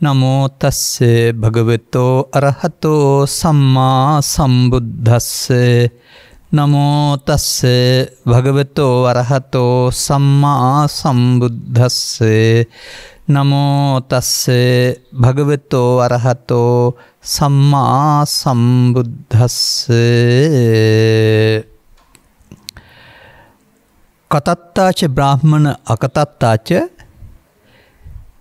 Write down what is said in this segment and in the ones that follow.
නමෝ තස්සේ භගවතෝ අරහතෝ සම්මා සම්බුද්දස්සේ නමෝ තස්සේ භගවතෝ අරහතෝ සම්මා සම්බුද්දස්සේ නමෝ තස්සේ භගවතෝ අරහතෝ සම්මා සම්බුද්දස්සේ කතත්තාච බ්‍රාහ්මණ අකතත්තාච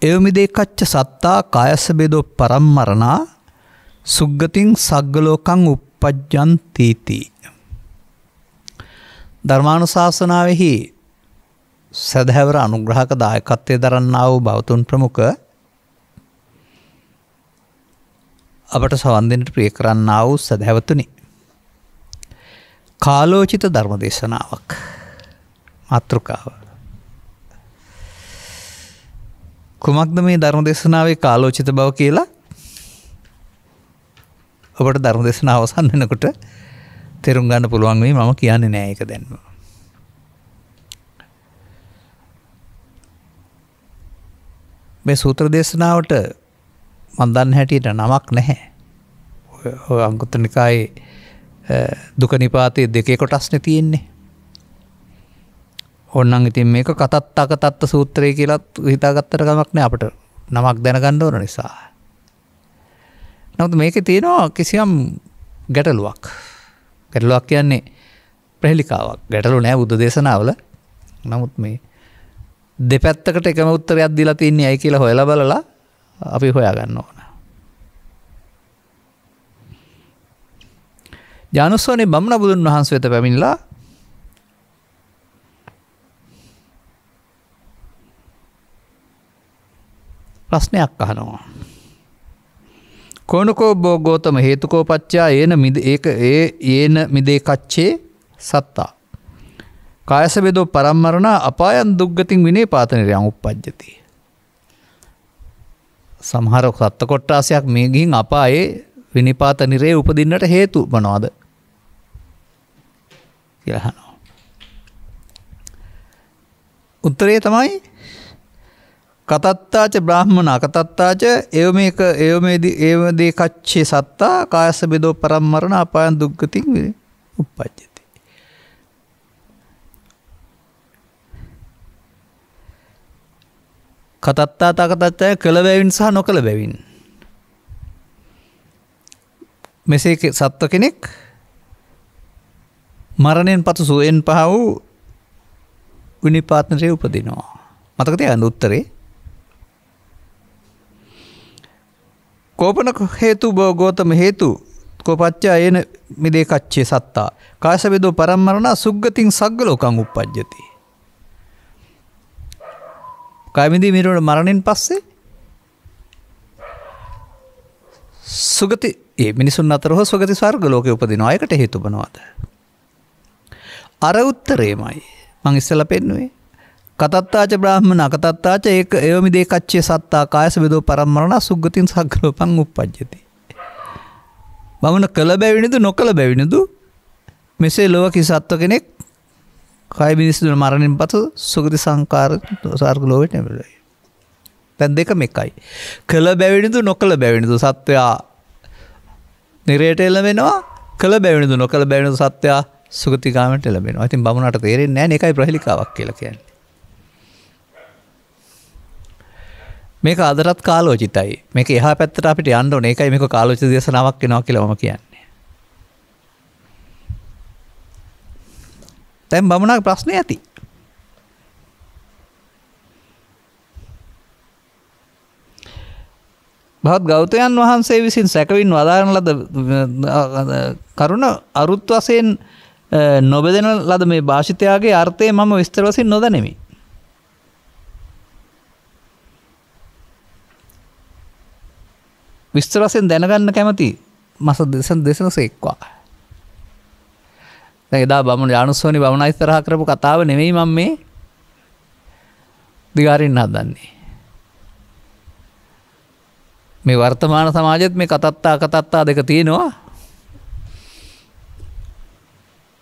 එවමිදේ කච්ච සත්තා කායස්ස බේදෝ පරම්මරණා සුග්ගතින් සග්ගලෝකං උප්පජ්ජන්තිති. ධර්මානුශාසනාවෙහි සදහැවර අනුග්‍රහක දායකත්වයේ දරන්නා වූ බෞතුන් ප්‍රමුඛ අපට සවන් දෙන්නට ප්‍රිය කරන්නා වූ සදහැවතුනි, කාලෝචිත ධර්ම දේශනාවක් මාතෘකාව. කුමක්ද මේ ධර්ම දේශනාවේ කාලෝචිත බව කියලා ඔබට ධර්ම දේශනාව අවසන් වෙනකොට තේරුම් ගන්න පුළුවන් වෙයි. මම කියන්නේ නෑ ඒක දැන්ම. මේ සූත්‍ර දේශනාවට මම දන්න හැටියට නමක් නැහැ. ඔය අංගුත්තර නිකායේ දුක නිපාතයේ දෙකේ කොටස්නේ තියෙන්නේ. ඕනනම් ඉතින් මේක කතත්ත සූත්‍රය කියලා හිතාගත්තට කමක් නෑ අපිට නමක් දැනගන්න ඕන නිසා. නමුත් මේකේ තියෙනවා කිසියම් ගැටලුවක්. ගැටලුවක් කියන්නේ ප්‍රහෙලිකාවක්. ගැටලු නෑ බුද්ධ දේශනාවල. නමුත් මේ දෙපැත්තකට එකම උත්තරයක් දීලා තින්නේ ඇයි කියලා හොයලා බලලා අපි හොයාගන්න ඕන. ජානුස්සෝනේ බමුණ බුදුන් වහන්සේ වෙත පැමිණිලා ප්‍රශ්නයක් අහනවා. කෝනකෝ බෝ ගෝතම හේතුකෝ පච්චා ඒන මිදේ කච්චේ සත්තා කායස බේදෝ පරම්මරණා අපායන් දුග්ගතින් විනේපාතනිරයන් උප්පජ්ජති. සමහර සත්ත්ව කොට්ටාසයක් මේ ගිහින් අපායේ විනිපාතනිරේ උපදින්නට හේතු මොනවාද කියලා අහනවා. උත්තරේ තමයි කතත්තාච බ්‍රාහ්මණ අකතත්තාච ඒවමේදී කච්චේ සත්තා කායස්ස බේදෝ පරම්මරණ අපායන් දුග්ගතින් උප්පජ්ජති. කතත්තා තකතත්තාය කළ බැවින් සහ නොකළ බැවින්. මෙසේ සත්ව කෙනෙක් මරණයෙන් පසු සුවයෙන් පහ වූ විනිපාතනිරේ උපදිනවා. මතක තියාගන්න උත්තරේ. කෝපන හේතු ගෝතම හේතු කෝපච්චා ඒන මිදේ කච්චේ සත්තා කායස බේදෝ පරම්මරණා සුග්ගතින් සග්ගලෝකං උප්පජ්ජති. කායමිදී මිරුණ මරණයෙන් පස්සේ සුගති මිනිසුන් අතර හෝ සුගති ස්වර්ග ලෝකේ උපදිනවා. ඒකට හේතු මොනවද? අර උත්තරේමයි මං ඉස්සෙල්ලා පෙන්නුවේ. කතත්තාච බ්‍රාහ්මණ අකතත්තාච ඒවමිදේ කච්චේ සත්තා කායස බේදෝ පරම්මරණා සුග්ගතින් සග්ගලෝකං උප්පජ්ජති. බමුණ කළ බැවිනිදු නොකළ බැවිනිදු මෙසේ ලෝක සත්ව කෙනෙක් කාය මිනිස්සුන් මරණයෙන් පසු සුගති සංකාර ස්වර්ග ලෝකෙට එළඹෙයි. දැන් දෙකම එකයි. කළ බැවිනිදු නොකළ බැවිනිදු සත්වයා නිරයට එළඹෙනවා. කළ බැවිනිදු නොකළ බැවිනිදු සත්වයා සුගතිගාමයට එළඹෙනවා. ඉතින් බමුණට තේරෙන්නේ නැහැ. ඒකයි ප්‍රහෙලිකාවක් කියලා කියන්නේ. මේක අදටත් කාලෝචිතයි. මේක එහා පැත්තට අපිට යන්න ඕනේ. ඒකයි මේක කාලෝචිත දේශනාවක් වෙනවා කියලා මම කියන්නේ. දැන් බමුණාගේ ප්‍රශ්නේ ඇති. භවත් ගෞතමයන් වහන්සේ විසින් සැකවින් වදාරන ලද කරුණ අරුත් වශයෙන් නොබෙදෙන ලද මේ භාෂිතයාගේ අර්ථය මම විස්තර වශයෙන් නොදනිමි. විස්තර වශයෙන් දැනගන්න කැමති මස දේශන සේක්වා. දැන් එදා බමුණු යානුස්සෝනි බමුණා ඉස්සරහා කරපු කතාව නෙමෙයි මම මේ දිගාරින්න හදන්නේ. මේ වර්තමාන සමාජෙත් මේ කතත්තා දෙක තියෙනවා.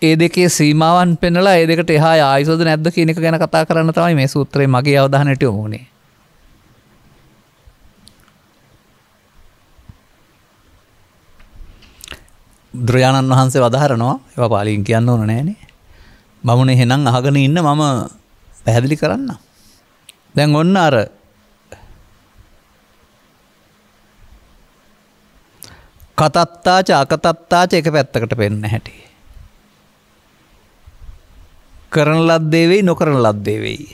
ඒ දෙකේ සීමාවන් පෙන්නලා ඒ දෙකට එහා ආයුෂද නැද්ද කියන එක ගැන කතා කරන්න තමයි මේ සූත්‍රයේ මගේ අවධානයට යොමු වුණේ. බුදුරජාණන් වහන්සේ වදාහරනවා ඒවා පාලියෙන් කියන්න ඕන නෑනේ. බමුණේ එහෙනම් අහගෙන ඉන්න මම පැහැදිලි කරන්න. දැන් ඔන්න අර කතත්තාච අකතත්තාච එක පැත්තකට පෙන්න හැටි. කරන ලද්දේ වෙයි නොකරන ලද්දේ වෙයි.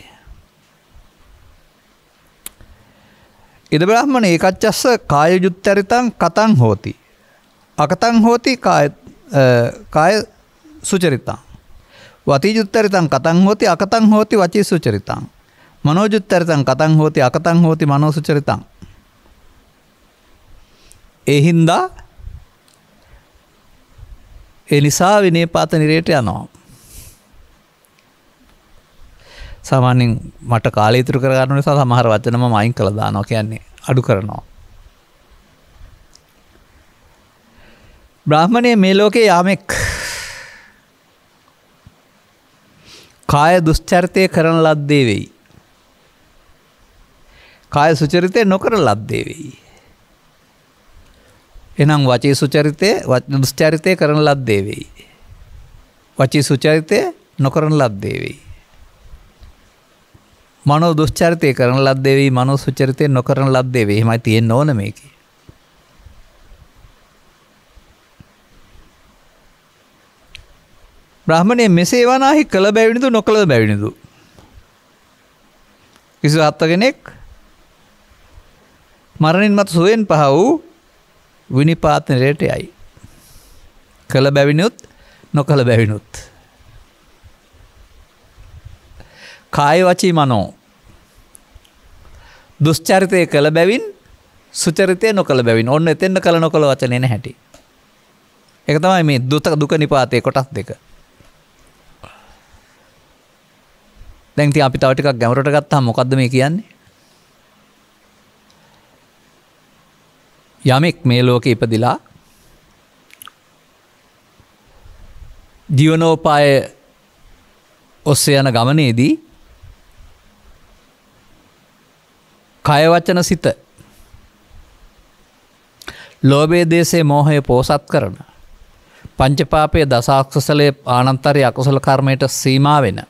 ඉද බ්‍රාහ්මණ ඒකච්චස්ස කාය යුත්තරිතං කතං හෝති. අකතං හෝති කාය සුචරිතං. වති යුත්තරිතං කතං හෝති අකතං හෝති වචී සුචරිතං. මනෝ යුත්තරිතං කතං හෝති අකතං හෝති මනෝ සුචරිතං. ඒ හින්දා ඒ නිසා විනයපාත නිරයට යනවා. සාමාන්‍යයෙන් මට කාලය ඉතුරු කරගන්න නිසා සමහර වචන මම අයින් කළා දානවා කියන්නේ අඩු කරනවා. බ්‍රාහ්මණය මේ ලෝකේ යාමෙක් කාය දුස්චරිතය කරන ලද්දේ වෙයි. කාය සුචරිතය නොකරන ලද්දේ වෙයි. එනම් වචී සුචරිතය දුස්චරිතය කරන ලද්දේ වෙයි. වචී සුචරිතය නොකරන ලද්දේ වෙයි. මනෝ දුස්චරිතය කරන ලද්දේ වෙයි මනෝ සුචරිතය නොකරන ලද්දේ වෙයි. එහෙමයි තියෙන්න ඕන මේකේ. බ්‍රාහ්මණය මෙසේ වනාහි කළ බැවිනිදු නොකළ බැවිනිදු. කිසි හත්ව කෙනෙක් මරණින් මතු සුවෙන් පහ වූ විනිපාත නිරයට යයි. කළ බැවිනුත් නොකළ බැවිනුත්. කාය වචී මනෝ දුස්චරිතය කළ බැවින් සුචරිතය නොකළ බැවින්. ඔන්න එතෙන්ද කළ නොකළ වචනේ නැහැටි. ඒක තමයි මේ දුක නිපාතයේ කොටස් දෙක. දැන් ඉතින් අපි තව ටිකක් ගැඹුරට ගත්තාම මොකද්ද මේ කියන්නේ? යමෙක් මේ ලෝකේ ඉපදිලා ජීවනෝපාය ඔස්සේ යන ගමනේදී කය වචන සිත ලෝභය දේශේ මෝහය පෝසත් කරන පංචපාපයේ දසාක්ෂසලයේ ආනන්තරී අකුසල කර්මයට සීමා වෙන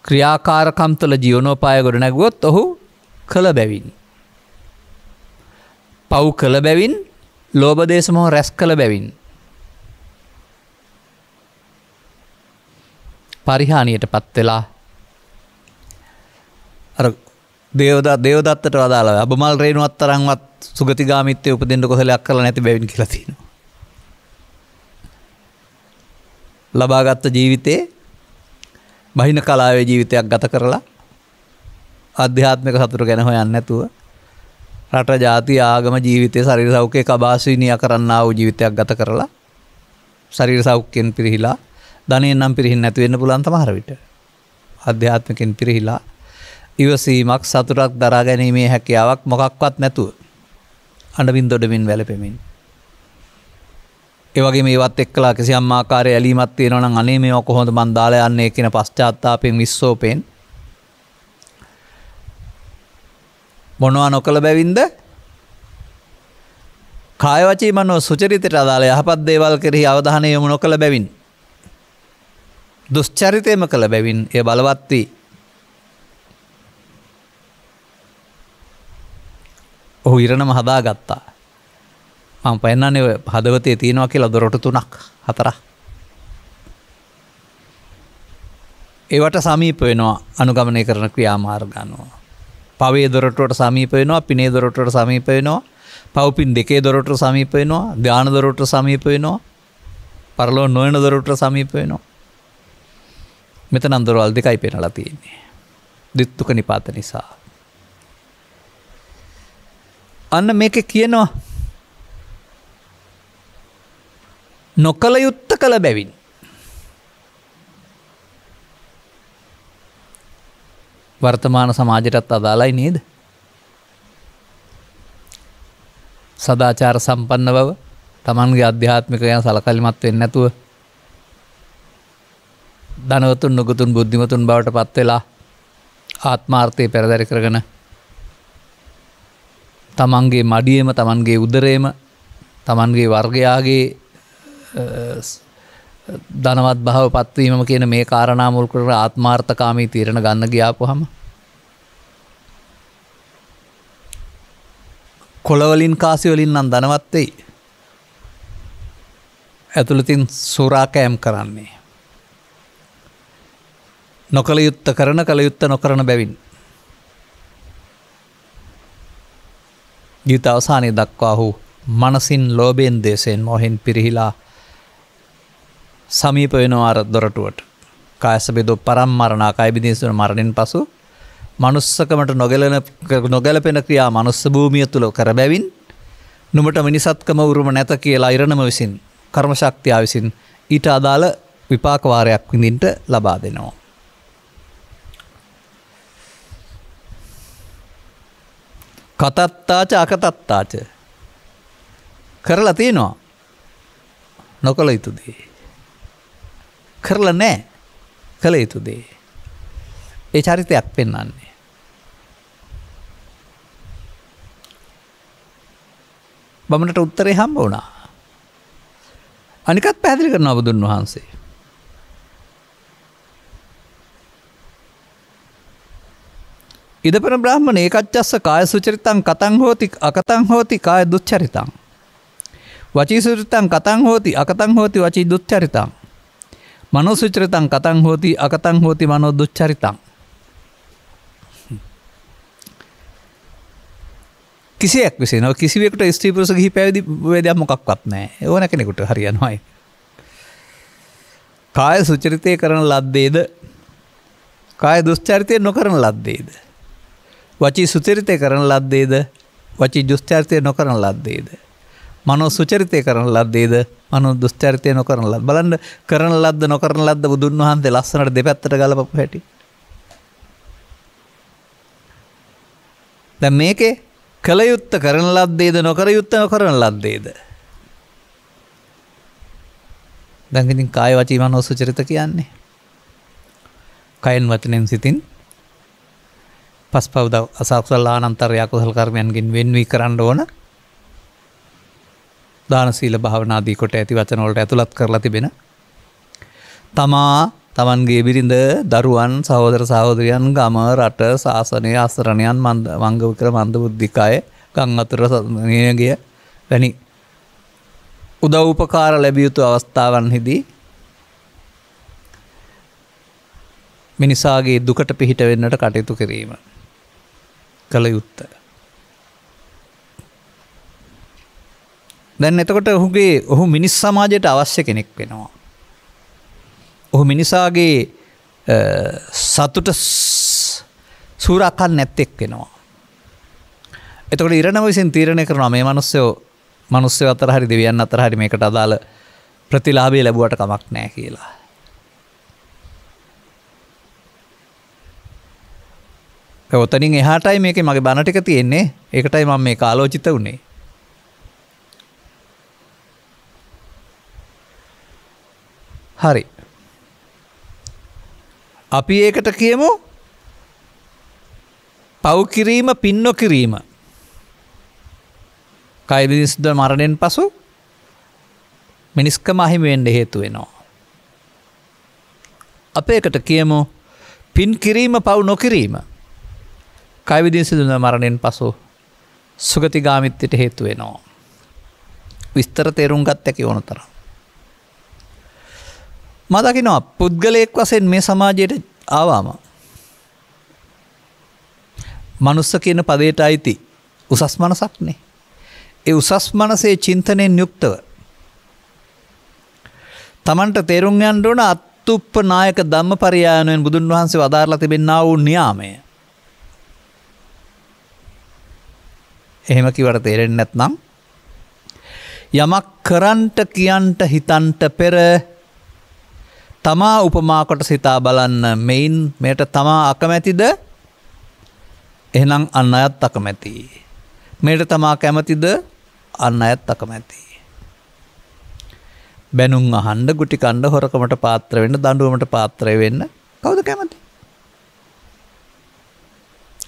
ක්‍රියාකාරකම් තුළ ජීවනෝපාය ගොඩනැගුවොත් ඔහු කළ බැවින් පව් කළ බැවින් ලෝභ දේශ මොහ රැස් කළ බැවින් පරිහානියට පත් වෙලා අර දේවදත්තට වදාළ අබමල් රේණුවත් තරම්වත් සුගතිගාමීත්වයේ උපදින්න කොහොලයක් කරලා නැති බැවින් කියලා තියෙනවා. ලබාගත් ජීවිතේ බහින කලාවේ ජීවිතයක් ගත කරලා ආධ්‍යාත්මික සතුට ගැන හොයන්නේ නැතුව රට ජාති ආගම ජීවිතේ ශරීර සෞඛ්‍ය කබාසීනිය කරන්නා වූ ජීවිතයක් ගත කරලා ශරීර සෞඛ්‍යයෙන් පිරිහිලා ධනෙන් නම් පිරිහින් නැති වෙන්න පුළුවන් සමහර විට ආධ්‍යාත්මිකෙන් පිරිහිලා ඉවසීමක් සතුටක් දරා ගැනීමේ හැකියාවක් මොකක්වත් නැතුව අඬමින් දොඩමින් වැළපෙමින් ඒ වගේ මේවත් එක්කලා කිසියම් ආකාරයේ ඇලීමක් තියෙනවා නම් අනේ මේව කොහොමද මන් දාලා යන්නේ කියන පශ්චාත්තාපයෙන් විශ්සෝපෙන් මොනවා නොකළ බැවින්ද කාය වචී මනෝ සුචරිතයට අදාළ යහපත් දේවල් කෙරෙහි අවධානය යොමු නොකළ බැවින් දුස්චරිතයම කළ බැවින් එය බලවත් වී ඔහු ඉරණම හදාගත්තා. මම පෙන්නන්නේ හදවතේ තියෙනවා කියලා දොරටු 3ක් 4ක්. ඒවට සමීප වෙනවා අනුගමනය කරන ක්‍රියාමාර්ග අනුව. පවේ දොරටුවට සමීප වෙනවා, පිනේ දොරටුවට සමීප වෙනවා, පව්පින් දෙකේ දොරටුවට සමීප වෙනවා, ධාන දොරටුවට සමීප වෙනවා, පරලෝ නොවන දොරටුවට සමීප වෙනවා. මෙතන දොරවල් දෙකයි පෙන්නලා තියෙන්නේ. දිත්තුක නිපාත නිසා. අන්න මේකේ කියනවා නොකල යුත්ත කළ බැවින්. වර්තමාන සමාජයටත් අදාළයි නේද? සදාචාර සම්පන්න බව, තමන්ගේ අධ්‍යාත්මික ගැන සලකලිමත් වෙන්නේ නැතුව ධනවතුන් නුගතුන් බුද්ධිමතුන් බවට පත් වෙලා ආත්මාර්ථය පෙරදරි කරගෙන තමන්ගේ මඩියේම තමන්ගේ උදරයේම තමන්ගේ වර්ගයාගේ ධනවත් භාව පත්වීමම කියන මේ කාරණා මුල් කරගෙන ආත්මාර්ථකාමී තීරණ ගන්න ගියාපුවම කොළවලින් කාසි වලින් නම් ධනවත් වෙයි. ඇතුළතින් සුරාකෑම් කරන්නේ. නොකල යුත්ත කරන කල යුත්ත නොකරන බැවින්. ජීවිත අවසානයේ දක්වා ඔහු මනසින් ලෝභයෙන් දේශයෙන් මොහෙන් පිරිහිලා සමීප වෙනවා අර දොරටුවට. කායසබේදෝ පරම්මරණා කාය බිඳින මරණයෙන් පසු මනුස්සකමට නොගැලපෙන ක්‍රියා මනුස්ස භූමිය තුල කර බැවින් නුඹට මිනිසත්කම උරුම නැත කියලා ඉරණම විසින් කර්ම ශක්තිය විසින් ඊට අදාළ විපාක වාරයක් විඳින්න ලබා දෙනවා. කතත්තාච අකතත්තාච කරලා තියෙනවා නොකල යුතු දේ. කරලා නැහැ කළ යුතු දේ. ඒ චරිතයක් පෙන්වන්නේ. බමුණට උත්තරේ හම්බ වුණා. අනිකත් පැහැදිලි කරනවා බුදුන් වහන්සේ. ඉදපන බ්‍රාහ්මණ ඒකච්චස්ස කාය සුචරිතං කතං හෝති අකතං හෝති කාය දුච්චරිතං. වචී සුචරිතං කතං හෝති අකතං හෝති වචී දුච්චරිතං. මනෝ සුචරිතං කතං හෝති අකතං හෝති මනෝ දුච්චරිතං. කිසියක් විසින් කිසිවෙකුට ස්ත්‍රී පුරුෂ ගිහි පැවිදි වේදයක් මොකක්වත් නැහැ. ඕන කෙනෙකුට හරියනවායි. කාය සුචරිතය කරන ලද්දේද කාය දුස්චරිතය නොකරන ලද්දේද වචී සුචරිතය කරන ලද්දේද වචී දුස්චරිතය නොකරන ලද්දේද මනෝ සුචරිතය කරන ලද්දේද මනෝ දුස්චරිතය නොකරන ලද්ද. බලන්න කරන ලද්ද නොකරන ලද්ද බුදුන් වහන්සේ ලස්සනට දෙපැත්තට ගලපපු හැටි. දැන් මේකේ කල යුත්ත කරන ලද්දේද නොකර යුත්ත නොකරන ලද්දේද. දැන් ඉතින් කාය වචී මනෝ සුචරිත කියන්නේ කයෙන් වචනෙන් සිතින් පස්පව් අසකුසල ආනන්තරය කුසල කර්මයන්ගෙන් වෙන් වී කරන්න ඕන. දාන සීල භාවනාදී කොට ඇති වචන වලට ඇතුළත් කරලා තිබෙන තමා තමන්ගේ බිරිඳ දරුවන් සහෝදර සහෝදරියන් ගම රට ශාසනය අසරණයන් මංග වික්‍ර මන්ද බුද්ධිකාය ගම් අතුර නියගිය වැනි උදව් උපකාර ලැබිය යුතු අවස්ථාවන්හිදී මිනිසාගේ දුකට පිහිට වෙන්නට කටයුතු කිරීම කළ යුත්ත. දැන් එතකොට ඔහු මිනිස් සමාජයට අවශ්‍ය කෙනෙක් වෙනවා. ඔහු මිනිසාගේ සතුට සූරාකන් නැත්තෙක් වෙනවා. එතකොට ඉරණම විසින් තීරණය කරනවා මේ මිනිස්සු අතර හරි දෙවියන් අතර හරි මේකට අදාළ ප්‍රතිලාභය ලැබුවට කමක් නැහැ කියලා. ඔතනින් එහාටයි මේකේ මගේ බණ ටික තියෙන්නේ. ඒකටයි මම මේක ආලෝචිත වුණේ. හරි. අපි ඒකට කියමු පව් කිරීම පින් නොකිරීම. කය විදිස්ද මරණයෙන් පසු මිනිස්කම අහිමි වෙන්න හේතු වෙනවා. අපි ඒකට කියමු පින් කිරීම පව් නොකිරීම. කය විදිස්ද මරණයෙන් පසු සුගතිගාමිත්වයට හේතු වෙනවා. විස්තර තේරුම් ගත්ත හැකි ඕන තරම්. මම දකිනවා පුද්ගලයෙක් වශයෙන් මේ සමාජයට ආවම මනුස්ස කියන පදයට අයිති උසස් මනසක් නේ. ඒ උසස් මනසේ චින්තනයෙන් යුක්තව තමන්ට තේරුම් ගන්න ඕන අත්ුප්පනායක ධම්මපරියායනෙන් බුදුන් වහන්සේ වදාරලා තිබෙනා වූ න්‍යාමය. එහෙම කිව්වට තේරෙන්නේ නැත්නම් යමක් කරන්ට කියන්ට හිතන්ට පෙර තමා උපමා කොට සිතා බලන්න මෙයින් මේට තමා අකමැතිද? එහෙනම් අන් අයත් අකමැති. මේට තමා කැමතිද? අන් අයත් අකමැති. බැනුම් අහන්න, ගුටි කන්න, හොරකමට පාත්‍ර වෙන්න, දඬුවමට පාත්‍ර වෙන්න කවුද කැමති?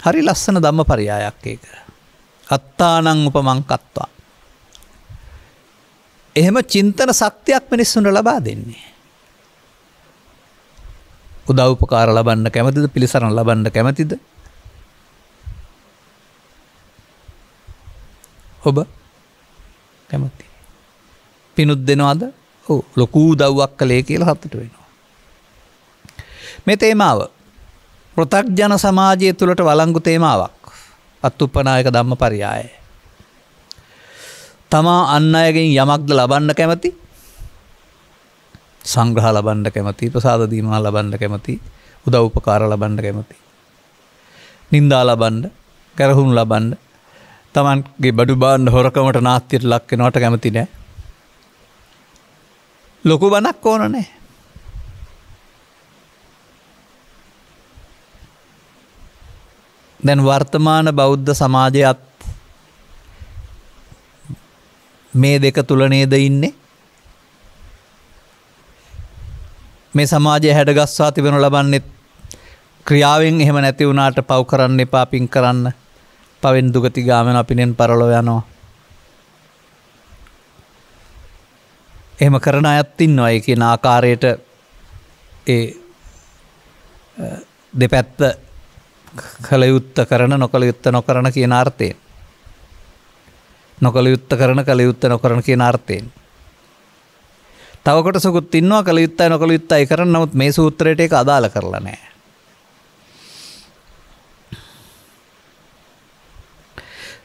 හරි ලස්සන ධම්මපරයයක් ඒක. අත්තානං උපමං කତ୍වා. එහෙම චින්තන ශක්තියක් මිනිස්සුන්ට ලබා දෙන්නේ. උදව් උපකාර ලබන්න කැමතිද? පිළිසරණ ලබන්න කැමතිද? ඔබ කැමති. පිනුත් දෙනවද? ඔව් ලොකු උදව්වක් කළේ කියලා සතුට වෙනවා. මේ තේමාව පෘථග්ජන සමාජය තුළට වළංගු තේමාවක්. අත්උපනායක ධම්මපරයය. තමා අන් අයගෙන් යමක්ද ලබන්න කැමති? සංග්‍රහ ලබන්න කැමති, ප්‍රසාද දීමා ලබන්න කැමති, උදව් උපකාර ලබන්න කැමති, නින්දා ලබන්න, කරහුන් ලබන්න, තමන්ගේ බඩු බාන්න හොරකමට නාස්තියට ලක් වෙනවට කැමති නෑ. ලොකු බණක් ඕන නෑ. දැන් වර්තමාන බෞද්ධ සමාජයත් මේ දෙක තුල නේද ඉන්නේ? මේ සමාජය හැඩගස්වා තිබෙනු ලබන්නේ ක්‍රියාවෙන්. එහෙම නැති වුණාට පව් කරන්න එපා, පින් කරන්න. පවෙන් දුගතිගාමන අපිනෙන් පරලෝ යනවා. එහෙම කරන අයත් ඉන්නවා. ඒ කියන ආකාරයට ඒ දෙපැත්ත කළ යුත්ත කරන, නොකළ යුත්ත නොකරන කියන අර්ථයෙන්. නොකළ යුත්ත කරන, කළ යුත්ත නොකරන කියන අර්ථයෙන්. තව කොටසකුත් ඉන්නවා කළ යුත්තයි නොකළ යුත්තයි කරන. නමුත් මේ සූත්‍රයට ඒක අදාළ කරලා නැහැ.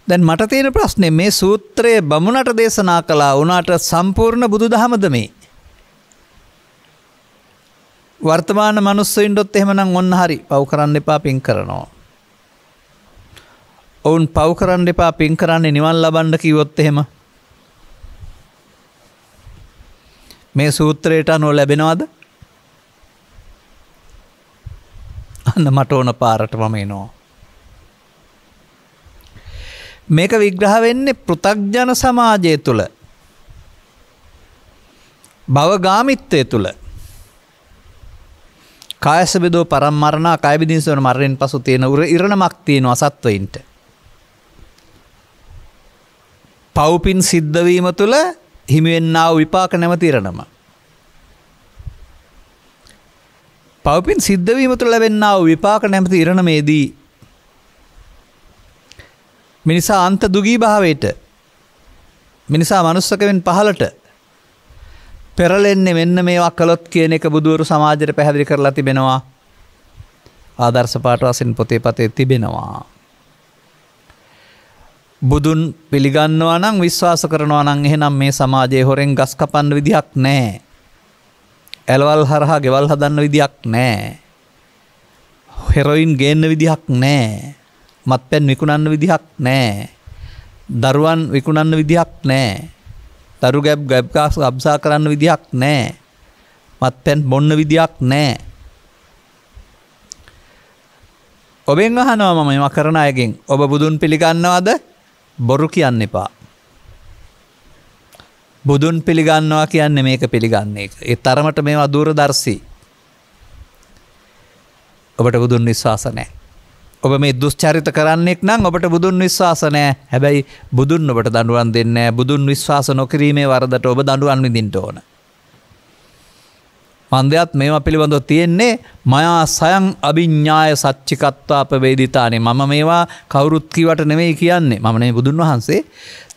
දැන් මට තියෙන ප්‍රශ්නේ මේ සූත්‍රයේ බමුණට දේශනා කළා වුණාට සම්පූර්ණ බුදුදහමද මේ? වර්තමාන මිනිස්සුන්ටත් එහෙමනම් ඔන්න හරි පව් කරන්න එපා, පින් කරනවා. ඔවුන් පව් කරන්න එපා, පින් කරන්නේ නිවන් ලබන්න කිව්වොත් එහෙම මේ සූත්‍රයට අනුව ලැබෙනවද? අන්න මට ඕන පාරට මම එනවා. මේක විග්‍රහ වෙන්නේ පෘථග්ජන සමාජය තුළ, භවගාමිත්වය තුළ. කායස බෙදෝ පරම්මරණා, කාය බිඳින්සවන මරණයෙන් පසු තියෙන ඉරණමක් තියෙනවා සත්වයින්ට. පව්පින් සිද්ධ වීම තුළ හිමිවෙන්නා වූ විපාක නැමැති ඉරණම. පව්පින් සිද්ධ වීම තුළ ලැබෙන්නා වූ විපාක නැමැති ඉරණමේදී මිනිසා අන්ත දුගී භාවයට, මිනිසා මනුස්සකෙන් පහළට පෙරලෙන්නේ මෙන්න මේවා කළොත් කියන එක බුදුවරු සමාජයට පැහැදිලි කරලා තිබෙනවා. ආදර්ශ පාඨ වශයෙන් පොතේ පතේ තිබෙනවා. බුදුන් පිළිගන්නවා නම්, විශ්වාස කරනවා නම් එහෙනම් මේ සමාජයේ හොරෙන් ගස් කපන්න විදිහක් නැහැ. ඇලවල් හරහා ගෙවල් හදන්න විදිහක් නැහැ. හෙරොයින් ගේන්න විදිහක් නැහැ. මත්පැන් විකුණන්න විදිහක් නැහැ. දරුවන් විකුණන්න විදිහක් නැහැ. දරු ගැබ් කාස් අබ්සා කරන්න විදිහක් නැහැ. මත්පැන් බොන්න විදිහක් නැහැ. ඔබෙන් අහනවා මම මේවා කරන අයගෙන්, ඔබ බුදුන් පිළිගන්නවද? බොරු කියන්න එපා. බුදුන් පිළිගන්නවා කියන්නේ මේක පිළිගන්න එක. ඒ තරමට මේවා දූරදර්ශී. ඔබට බුදුන් විශ්වාස නැහැ. ඔබ මේ දුස්චරිත කරන්නෙක් නම් ඔබට බුදුන් විශ්වාස නැහැ. හැබැයි බුදුන් ඔබට දඬුවම් දෙන්නේ නැහැ. බුදුන් විශ්වාස නොකිරීමේ වරදට ඔබ දඬුවම් විඳින්න ඕන. මන්දයත් මේවා පිළිබඳව තියෙන්නේ මයා සයන් අභිඥාය සච්චිකත්වා ප්‍රවේදිතානේ. මම මේවා කවුරුත් කිවට නෙමෙයි කියන්නේ. මම නෙමෙයි බුදුන් වහන්සේ.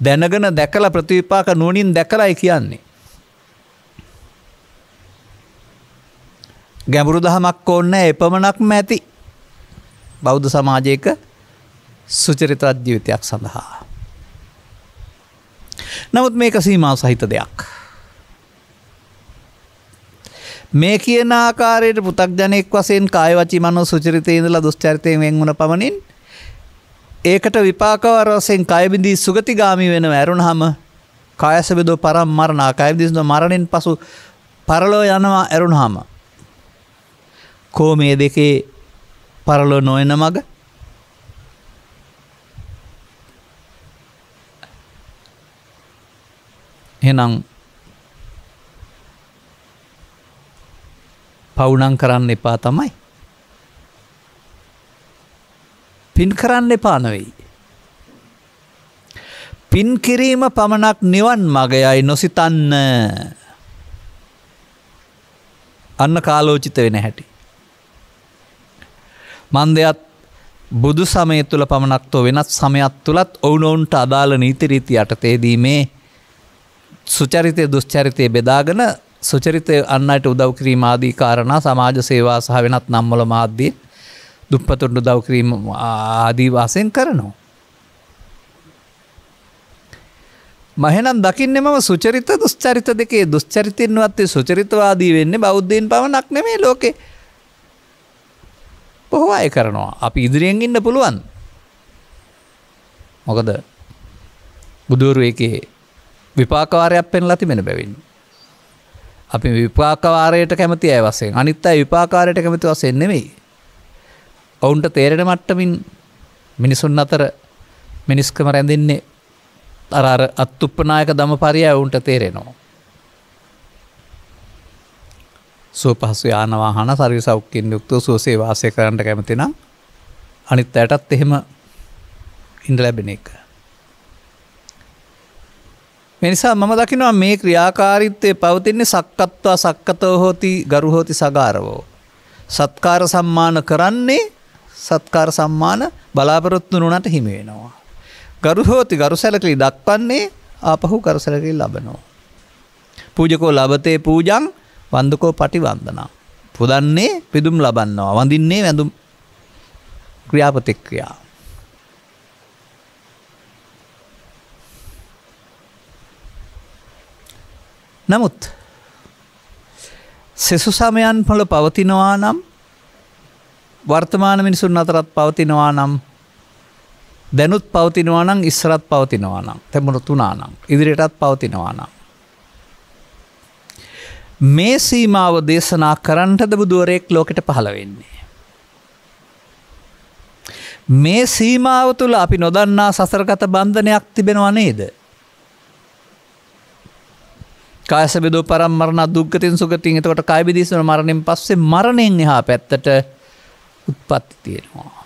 දැනගෙන දැකලා ප්‍රතිවිපාක නුවණින් දැකලායි කියන්නේ. ගැඹුරු දහමක් ඕනේ එපමණක්ම ඇති බෞද්ධ සමාජයක සුචරිතවත් ජීවිතයක් සඳහා. නමුත් මේක සීමා සහිත දෙයක්. මේ කියන ආකාරයට පෘථග්ජනෙක් වශයෙන් කාය වචී මනෝ සුචරිතේ ඉඳලා දුස්චරිතයෙන් වෙන් වුණ පමණින් ඒකට විපාකවර වශයෙන් කය බිඳී සුගතිගාමී වෙනව ඇරුණාම කායසබදෝ පරම්මරණ කය බිඳී මරණයෙන් පසු පරලෝ යනවා ඇරුණාම කොහොමද දෙකේ පරලෝ නොයන මග එහෙනම් පවුණම් කරන්න එපා තමයි පින් කරන්න එපා නෙවෙයි පින් කිරීම පමණක් නිවන් මගයයි නොසිතන්න අන්න කාලෝචිත වෙන හැටි මන්දයත් බුදු සමය තුළ පමණක් තෝ වෙනත් සමයක් තුලත් ඔවුනොවුන්ට අදාළ නීති රීති යටතේදී මේ සුචරිතය දුෂ්චරිතය බෙදාගෙන සුචරිතය අන් අයට උදව් කිරීම ආදී කාරණා සමාජ සේවා සහ වෙනත් නම්වල මාධ්‍යයෙන් දුප්පතුන්ට උදව් කිරීම ආදී වශයෙන් කරනවා. මහෙනම් දකින්නේ මම සුචරිත දුෂ්චරිත දෙකේ දුෂ්චරිතින්වත් සුචරිතවාදී වෙන්නේ බෞද්ධයන් පමණක් නෙමෙයි ලෝකේ. බොහෝ අය කරනවා. අපි ඉදිරියෙන් ඉන්න පුළුවන්. මොකද බුදුරු එකේ විපාක වාරයක් පෙන්ලා තිබෙන බැවින්. අපි විපාක වාරයට කැමති අය වශයෙන් අනිත් අය විපාක වාරයට කැමති වශයෙන් නෙමෙයි. ඔවුන්ට තේරෙන මට්ටමින් මිනිසුන් අතර මිනිස්කම රැඳෙන්නේ අර අත්ුප්පනායක ධම්මපරියය ඔවුන්ට තේරෙනවා. සුවපහසු යාන වාහන ශරීර සෞඛ්‍යයෙන් යුක්තව සුවසේ වාසය කරන්න කැමති නම් අනිත් අයටත් එහෙම ඉඳ ලැබෙන එක. මේ නිසා මම දකිනවා මේ ක්‍රියාකාරීත්වයේ පවතින්නේ සක්කත්වා සක්කතෝ හෝති ගරු හෝති සගාරවෝ. සත්කාර සම්මාන කරන්නේ සත්කාර සම්මාන බලාපොරොත්තු වුණාට හිමි වෙනවා. ගරු හෝති ගරු සැලකිලි දක්වන්නේ ආපහු ගරු සැලකිලි ලබනවා. පූජකෝ ලබතේ පූජං වන්දකෝ පටිවන්දනා. පුදන්නේ පිදුම් ලබන්නවා. වඳින්නේ වැඳුම් ක්‍රියාපතික්‍රියා. නමුත් සෙසු සමයන් වල පවතිනවා නම් වර්තමාන මිනිසුන් අතරත් පවතිනවා නම් දැනුත් පවතිනවා නම් ඉස්සරත් පවතිනවා නම් තෙමුණු තුනා නම් ඉදිරියටත් පවතිනවා නම් මේ සීමාව දේශනා කරන්නටද බුදුවරයෙක් ලෝකෙට පහළ වෙන්නේ. මේ සීමාව තුළ අපි නොදන්නා සසරගත බන්ධනයක් තිබෙනවා නේද? කායසබදෝ පරම්මරණ දුක්ගතින් සුගතින්. එතකොට කාය බිදීසන මරණයෙන් පස්සේ මරණයෙන් එහා පැත්තට උත්පත්ති තියෙනවා.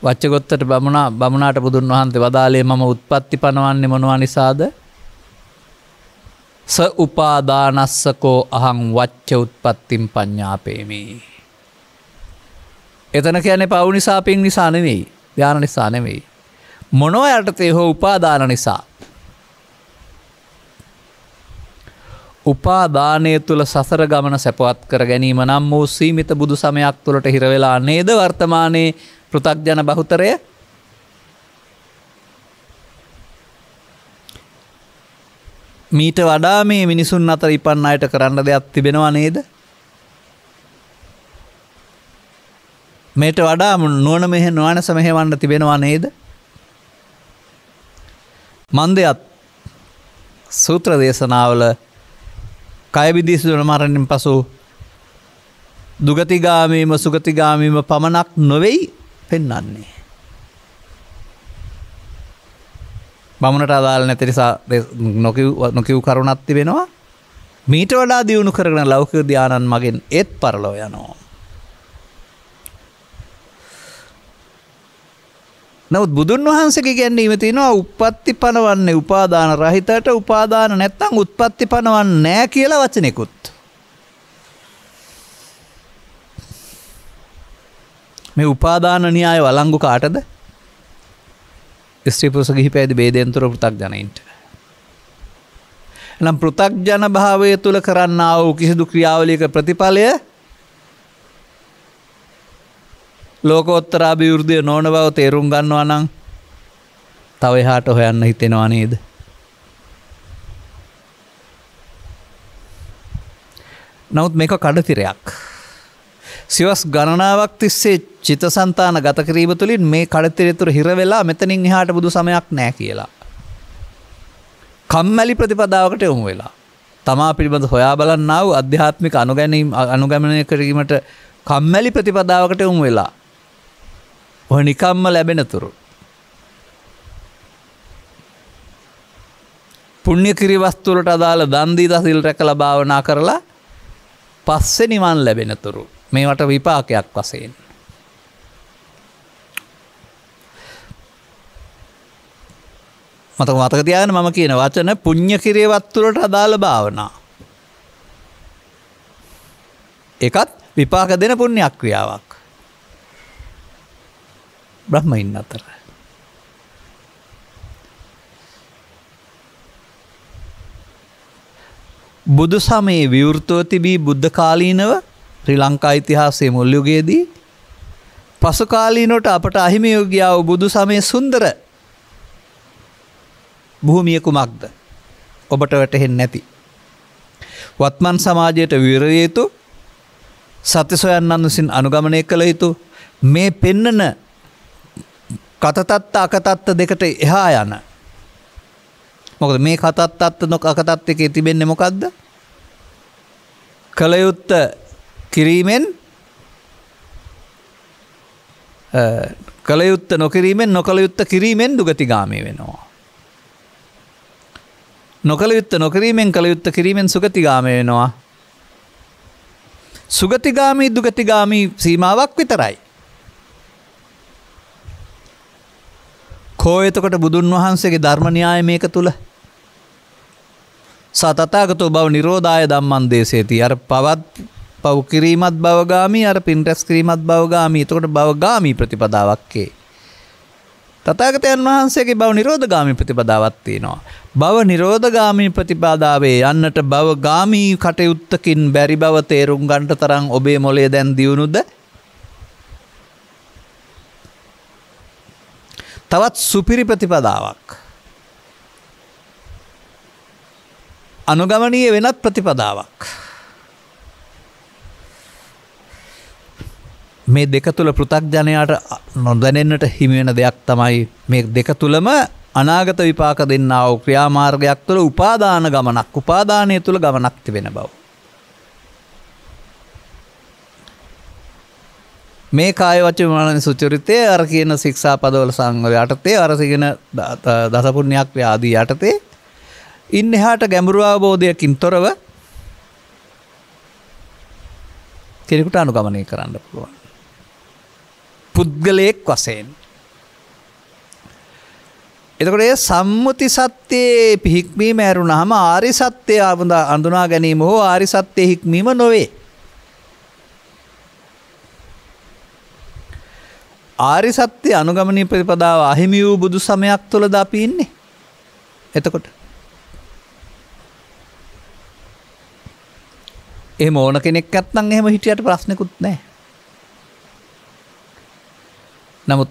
වච්චගොත්තට බමුණාට බුදුන් වහන්සේ වදාළේ මම උත්පත්ති පනවන්නේ මොනවා නිසාද? ස උපාදානස්සකෝ අහං වච්ච උත්පත්තිම් පඤ්ඤාපේමි. එතන කියන්නේ පව් නිසා පින් නිසා නෙවෙයි, ධාන නිසා නෙවෙයි. මොනවා යටතේ හෝ උපාදාන නිසා. උපාදානය තුළ සසර ගමන සැපවත් කර ගැනීම නම් වූ සීමිත බුදු සමයක් තුළට හිර වෙලා නේද වර්තමානයේ පෘථග්ජන බහුතරය? මීට වඩා මේ මිනිසුන් අතර ඉපන් අයට කරන්න දෙයක් තිබෙනවා නේද? මේට වඩා නුවණ මෙහෙ නොවනස මෙහෙවන්න තිබෙනවා නේද? මන්දයත් සූත්‍ර දේශනාවල කය විදීසුන මරණයෙන් පසු දුගතිගාමීම සුගතිගාමීම පමණක් නොවේයි පෙන්වන්නේ. බමුණට අදාළ නැති නිසා නොකිව් කරුණක් තිබෙනවා. මීට වඩා දියුණු කරගෙන ලෞකික ධානයන් මගෙන් ඒත් පරලෝ යනවා. නමුත් බුදුන් වහන්සේගේ කියන්නේ තියෙනවා උප්පත්ති පනවන්නේ උපාදාන රහිතට, උපාදාන නැත්නම් උත්පත්ති පනවන්නේ නැහැ කියලා වචනෙකුත්. මේ උපාදාන න්‍යාය වළංගු කාටද? ස්ත්‍රී පුරුෂ ගිහි පැවිදි ભેදයෙන් තොර පෘථග්ජනයින්ට. එනම් පෘථග්ජන භාවය තුල කරන්නා වූ කිසිදු ක්‍රියාවලියක ප්‍රතිඵලය ලෝකෝත්තර අභිවෘද්ධිය නොවන බව තේරුම් ගන්නවා නම් තව එහාට හොයන්න හිතෙනවා නේද? නමුත් මේක කඩතිරයක්. සිවස් ගණනාවක් තිස්සේ චිත්තසංතාන ගත කිරීම තුළින් මේ කඩතිරය තුර හිර වෙලා මෙතනින් එහාට බුදු සමයක් නැහැ කියලා. කම්මැලි ප්‍රතිපදාවකට යොමු වෙලා. තමා පිළිබඳ හොයා බලන්නා වූ අධ්‍යාත්මික අනුගමනය කිරීමට කම්මැලි ප්‍රතිපදාවකට යොමු වෙලා. ඔය නිකම්ම ලැබෙන තුරු. පුණ්‍ය කිරි වස්තු වලට අදාළ දන් දීලා සිල් රැකලා භාවනා කරලා පස්සේ නිවන් ලැබෙන තුරු. මේවට විපාකයක් වශයෙන්. මතක තියාගන්න මම කියන වචන පුණ්‍ය කිරි වස්තු වලට අදාළ භාවනා. ඒකත් විපාක දෙන පුණ්‍ය ක්‍රියාවක්. බ්‍රහ්මයින් අතර. බුදු සමයේ විවෘතව තිබී බුද්ධ කාලීනව ශ්‍රී ලංකා ඉතිහාසයේ මුල් යුගයේදී පසු කාලීනවට අපට අහිමි යෝගියා වූ බුදු සමයේ සුන්දර භූමිය කුමක්ද? ඔබට වැටහෙන්නේ නැති. වත්මන් සමාජයට විවරිය යුතු සත්‍ය සොයන්නන් විසින් අනුගමනය කළ යුතු මේ පෙන්නන කතතත්ත අකතත්ත දෙකට එහා යන. මොකද මේ කතත්තත්ත නොක අකතත්ත එකේ තිබෙන්නේ මොකද්ද? කල යුත්ත කිරීමෙන් කල යුත්ත නොකිරීමෙන් නොකල යුත්ත කිරීමෙන් දුගතිගාමී වෙනවා. නොකල යුත්ත නොකිරීමෙන් කල යුත්ත කිරීමෙන් සුගතිගාමී වෙනවා. සුගතිගාමී දුගතිගාමී සීමාවක් විතරයි. කෝ එතකොට බුදුන් වහන්සේගේ ධර්ම න්‍යාය මේක තුල සතතාගතෝ බව නිරෝධාය ධම්මං දේශේති. අර පව කිරීමත් භවගාමී, අර පින් රැස් කිරීමත් භවගාමී. එතකොට භවගාමී ප්‍රතිපදාවක් ඒ. තථාගතයන් වහන්සේගේ භව නිරෝධගාමී ප්‍රතිපදාවක් තියෙනවා. භව නිරෝධගාමී ප්‍රතිපදාවේ යන්නට භවගාමී කටයුත්තකින් බැරි බව තේරුම් ගන්නට තරම් ඔබේ මොළය දැන් දියුණුද? තවත් සුපිරි ප්‍රතිපදාවක්. අනුගමනීය වෙනත් ප්‍රතිපදාවක්. මේ දෙක තුල පෘථග්ජනයාට නොදැනෙන්නට හිමි වෙන දෙයක් තමයි මේ දෙක තුලම අනාගත විපාක දෙන්නා වූ ක්‍රියාමාර්ගයක් තුළ උපාදාන ගමනක්, උපාදානය තුළ ගමනක් තිබෙන බව. මේ කාය වචන මනස සුචරිතය අර කියන ශික්ෂාපදවල සංවර යටතේ අර කියන දසපුණ්‍යක් ආදී යටතේ ඉන් එහාට ගැඹුරු අවබෝධයකින් තොරව කෙනෙකුට අනුගමනය කරන්න පුළුවන්. පුද්ගලයෙක් වශයෙන්. එතකොට ඒ සම්මුති සත්‍යයේ පිහික්මීම ඇරුණාම ආරි සත්‍යය අඳුනා ගැනීම හෝ ආරි සත්‍යයේ හික්මීම නොවේ. ආරි සත්‍ය අනුගමනීය ප්‍රතිපදාව අහිමි වූ බුදු සමයක් තුළද අපි ඉන්නේ. එතකොට එහෙම ඕන කෙනෙක් නැත්නම් එහෙම හිටියට ප්‍රශ්නකුත් නැහැ. නමුත්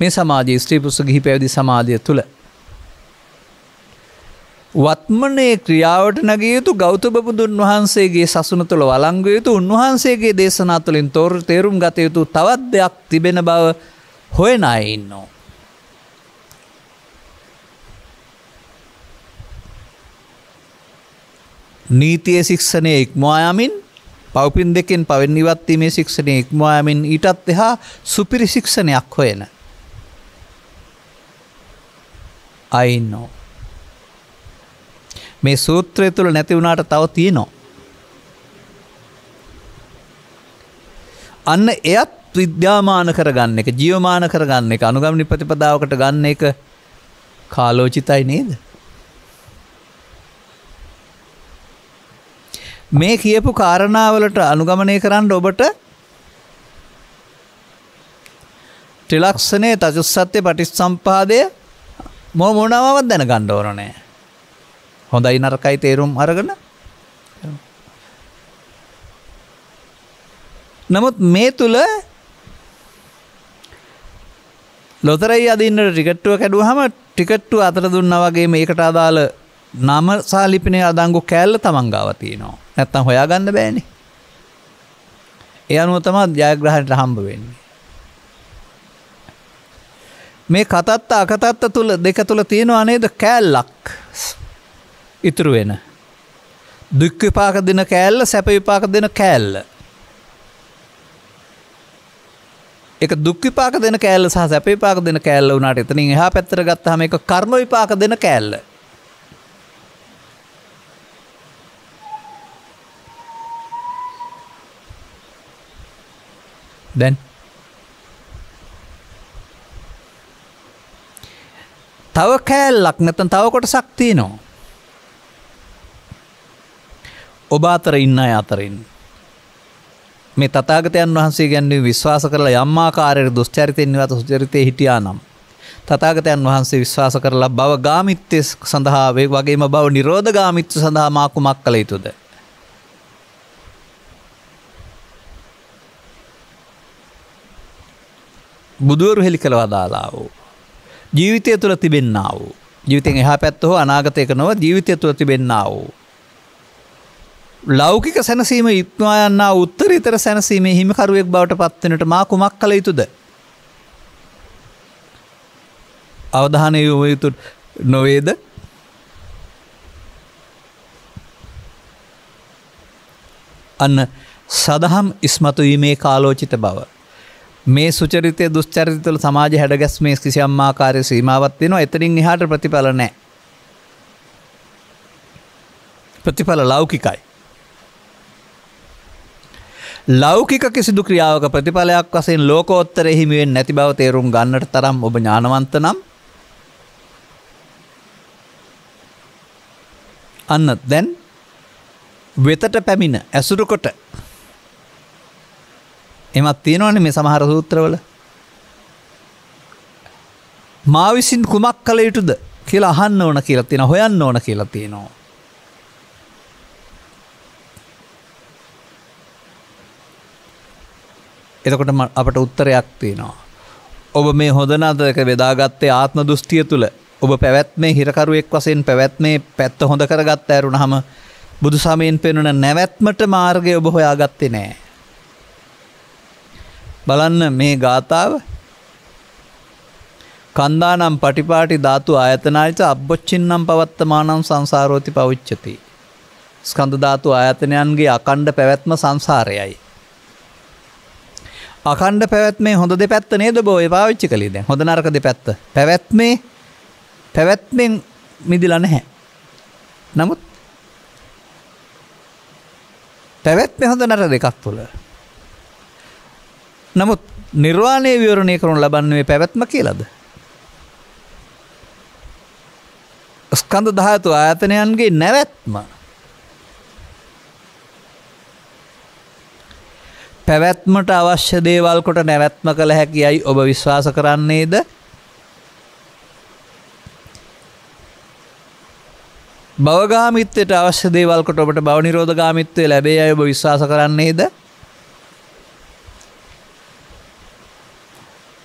මේ සමාජයේ ස්ත්‍රී පුරුෂ ගිහි පැවිදි සමාජය තුළ වත්මනේ ක්‍රියාවට නැගිය යුතු ගෞතම බුදුන් වහන්සේගේ සසුන තුළ වළංගු යුතු උන්වහන්සේගේ දේශනා තුළින් තේරුම් ගත යුතු තවත් දෙයක් තිබෙන බව හොයන අය ඉන්නවා. නීතියේ ශික්ෂණය ඉක්මවා යමින්, පව්පින් දෙකෙන් පවෙන් ඉවත් වීමේ ශික්ෂණය ඉක්මවා යමින් ඊටත් එහා සුපිරි ශික්ෂණයක් හොයන අය ඉන්නවා. මේ සූත්‍රය තුළ නැති වුණාට තව තියෙනවා. අන්න එයත් විද්‍යාමාන කරගන්න එක, ජීවමාන කරගන්න එක, අනුගමනීය ප්‍රතිපදාවකට ගන්න එක කාලෝචිතයි නේද? මේ කියපු කාරණාවලට අනුගමනය කරන්න ඔබට ත්‍රිලක්ෂණය, චතුස්සත්‍ය, පටිච්චසමුප්පාදය මොනවාවත් දැනගන්න ඕන නෑ. හොඳයි නරකයි තේරුම් අරගෙන. නමුත් මේ තුල ලොතරැයි අදින්නට ටිකට්ටුව කැඩුවහම ටිකට්ටුව අතට දුන්නා වගේ මේකට අදාළ නම සහ ලිපිනේ අදංගු කෑල්ල තමන් ගාව තියෙනවා. නැත්තම් හොයාගන්න බෑනේ. ඒ අනුව තමයි ජයග්‍රහණයට හම්බ වෙන්නේ. මේ කතත්ත අකතත්ත තුල දෙක තුල තියෙනවා නේද කෑල්ලක් ඉතුරු වෙන. දුක් විපාක දෙන කෑල්ල, සැප විපාක දෙන කෑල්ල. ඒක දුක් විපාක දෙන කෑල්ල සහ සැප විපාක දෙන කෑල්ල වුණාට එතනින් එහා පැත්තට ගත්තාම ඒක කර්ම විපාක දෙන කෑල්ල. දැන් තව කෑල්ලක් නැත්නම් තව කොටසක් තියෙනවා. ඔබ අතර ඉන්න අය අතරින් මේ තථාගතයන් වහන්සේ ගැන විශ්වාස කරලා යම් ආකාරයකට දුස්චරිතෙන් නිවත සුචරිතේ හිටියා නම් තථාගතයන් වහන්සේ විශ්වාස කරලා භව ගාමිත්‍ය සඳහා වගේම භව නිරෝධ ගාමිත්‍ය සඳහා මා කුමක් කළ යුතුද? බුදුවරු හෙළි කළ වදාළා වූ ජීවිතය තුළ තිබෙන්නා වූ ජීවිතෙන් එහා පැත්ත හෝ අනාගතයක නොව ජීවිතය තුළ තිබෙන්නා වූ ලෞකික සැනසීම ඉක්මවා යනා උත්තරීතර සැනසීමේ හිමිකරුවෙක් බවට පත්වෙනට මා කුමක් කළ යුතුද? අවධානය යොමු යුතු නොවේද? අන්න සදහම් ඉස්මතු වීමේ කාලෝචිත බව. මේ සුචරිතය දුස්චරිත තුළ සමාජ හැඩගැස්මේ කිසියම් ආකාරයක සීමාවක් තියෙනවා. එතනින් එහාට ප්‍රතිඵල නැහැ. ප්‍රතිඵල ලෞකිකයි. ලෞකික කිසිදු ක්‍රියාවක ප්‍රතිඵලයක් වශයෙන් ලෝකෝත්තරෙ හිමි වෙන්නේ නැති බව තේරුම් ගන්නට තරම් ඔබ ඥානවන්ත නම් අන්න දැන් වෙතට පැමිණ ඇසුරු කොට එමත් තියෙනවනේ මේ සමහර සූත්‍රවල මා විසින් කුමක් කළ යුතුද කියලා අහන්න ඕන කියලා තියෙනවා, හොයන්න ඕන කියලා තියෙනවා. එතකොට අපට උත්තරයක් තියෙනවා. ඔබ මේ හොඳ නරක බෙදාගත්තේ ආත්ම දෘෂ්ටිය තුල. ඔබ පැවැත්මේ හිරකරුවෙක් වශයෙන් පැවැත්මේ පැත්ත හොඳ කරගත්ත ඇරුණාම බුදු සමයෙන් පෙන්වන නැවැත්මට මාර්ගය ඔබ හොයාගත්තේ නැහැ. බලන්න මේ ගාථාව කන්දානම් පටිපාටි ධාතු ආයතනායිච අබ්බොච්චින්නම් පවත්තමානම් සංසාරෝති පවිච්චති. ස්කන්ධ ධාතු ආයතනයන්ගේ අකණ්ඩ පැවැත්ම සංසාරයයි. අකණ්ඩ පැවැත්මේ හොඳ දෙපැත්ත නේද බෝ ඒ පාවිච්චි කළේ දැන්. හොඳ නරක දෙපැත්ත. පැවැත්මෙන් මිදිලා නැහැ. නමුත් පැවැත්මේ හොඳ නරක දෙකක් තුල. නමුත් නිර්වාණය විවරණය කරනු ලබන්නේ මේ පැවැත්ම කියලාද? ස්කන්ධ ධාතු ආයතනයන්ගේ නැවැත්ම. පැවැත්මට අවශ්‍ය දේවල් කොට නැවැත්ම කළ හැකියයි ඔබ විශ්වාස කරන්නේද? භවගාමිත්වයට අවශ්‍ය දේවල් කොට ඔබට භව නිරෝධ ගාමිත්වය ලැබේයයි ඔබ විශ්වාස කරන්නේද?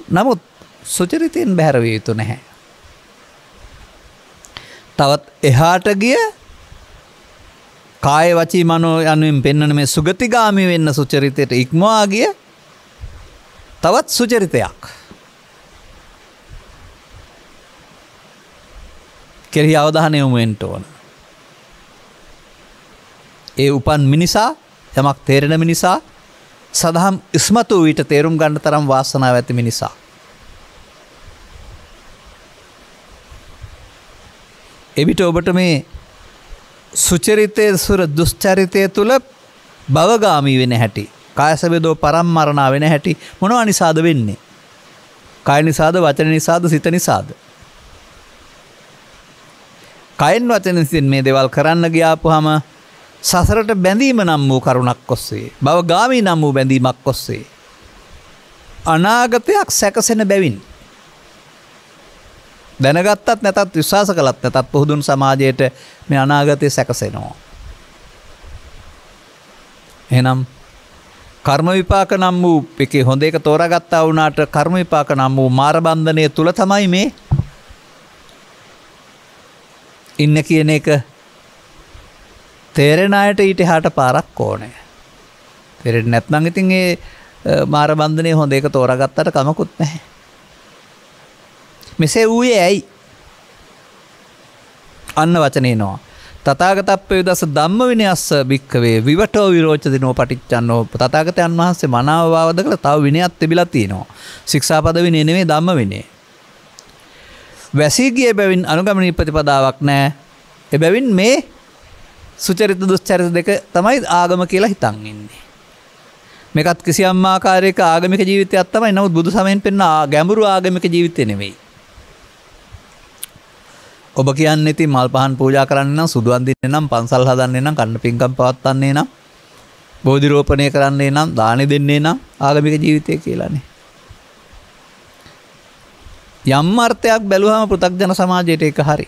නමුත් සුචරිතයෙන් බැහැර විය යුතු නැහැ. තවත් එහාට ගිය කාය වචී මනෝ යනුවෙන් පෙන්වන මේ සුගතිගාමී වෙන්න සුචරිතයට ඉක්මවා ගිය තවත් සුචරිතයක් කෙරෙහි අවධානය යොමු වෙන්න ඕන. ඒ උපන් මිනිසා යමක් තේරෙන මිනිසා සදහම් ඉස්මතු විට තේරුම් ගන්න තරම් වාසනාව ඇති මිනිසා. එවිට ඔබට මේ සුචරිතයේ සුර දුස්චරිතය තුල භවගාමී වෙන හැටි, කායසබේදෝ පරම්මරණා වෙන හැටි මොනවා නිසාද වෙන්නේ? කාය නිසාද, වචන නිසාද, සිත නිසාද? කයෙන් වචනෙන් සිතින් මේ දේවල් කරන්න ගියාපුවාම සසරට බැඳීම නම් වූ කරුණක් ඔස්සේ, භවගාමී නම් වූ බැඳීමක් ඔස්සේ අනාගතයක් සැකසෙන බැවින් දැනගත්තත් නැතත් විශ්වාස කළත් නැතත් පොහුදුන් සමාජයට මේ අනාගතය සැකසෙනවා. එහෙනම් කර්ම විපාක නම් වූ එකේ හොඳ එක තෝරාගත්තා වුණාට කර්ම විපාක නම් වූ මාර බන්ධනය තුල තමයි මේ ඉන්න කියන එක තේරෙන අයට ඊට එහාට පාරක් ඕනේ. තේරෙන්නේ නැත්නම් ඉතින් ඒ මාර බන්ධනයේ හොඳ එක තෝරාගත්තට කමකුත් නැහැ. මෙසේ වූයේ ඇයි? අන්න වචනේනවා. තථාගතප්පේ දස ධම්ම විනයස්ස භික්ඛවේ විවටෝ විරෝචදිනෝ පටිච්චන්නෝ. තථාගතයන් වහන්සේ මනාව වාද කළ තව විනයක් තිබිලා තියෙනවා. ශික්ෂාපද විනය නෙමෙයි ධම්ම විනය. වැසී ගිය බැවින් අනුගමනීය ප්‍රතිපදාවක් නැහැ. එබැවින් මේ සුචරිත දුස්චරිත දෙක තමයි ආගම කියලා හිතන් ඉන්නේ. මේකත් කිසියම් ආකාරයක ආගමික ජීවිතයක් තමයි. නමුත් බුදු සමයෙන් පෙන්න ගැඹුරු ආගමික ජීවිතය නෙවෙයි. ඔබ කියන්නේ ඉතින් මල් පහන් පූජා කරන්න නම්, සුදු අඳින්න නම්, පන්සල් හදන්නේ නම්, කන්න පිංකම් පවත්වන්නේ නම්, බෝධි රෝපණය කරන්නේ නම්, දානෙ දෙන්නේ නම් ආගමික ජීවිතය කියලානේ. යම් අර්ථයක් බැලුවම පෘථග්ජන සමාජයට ඒක හරි.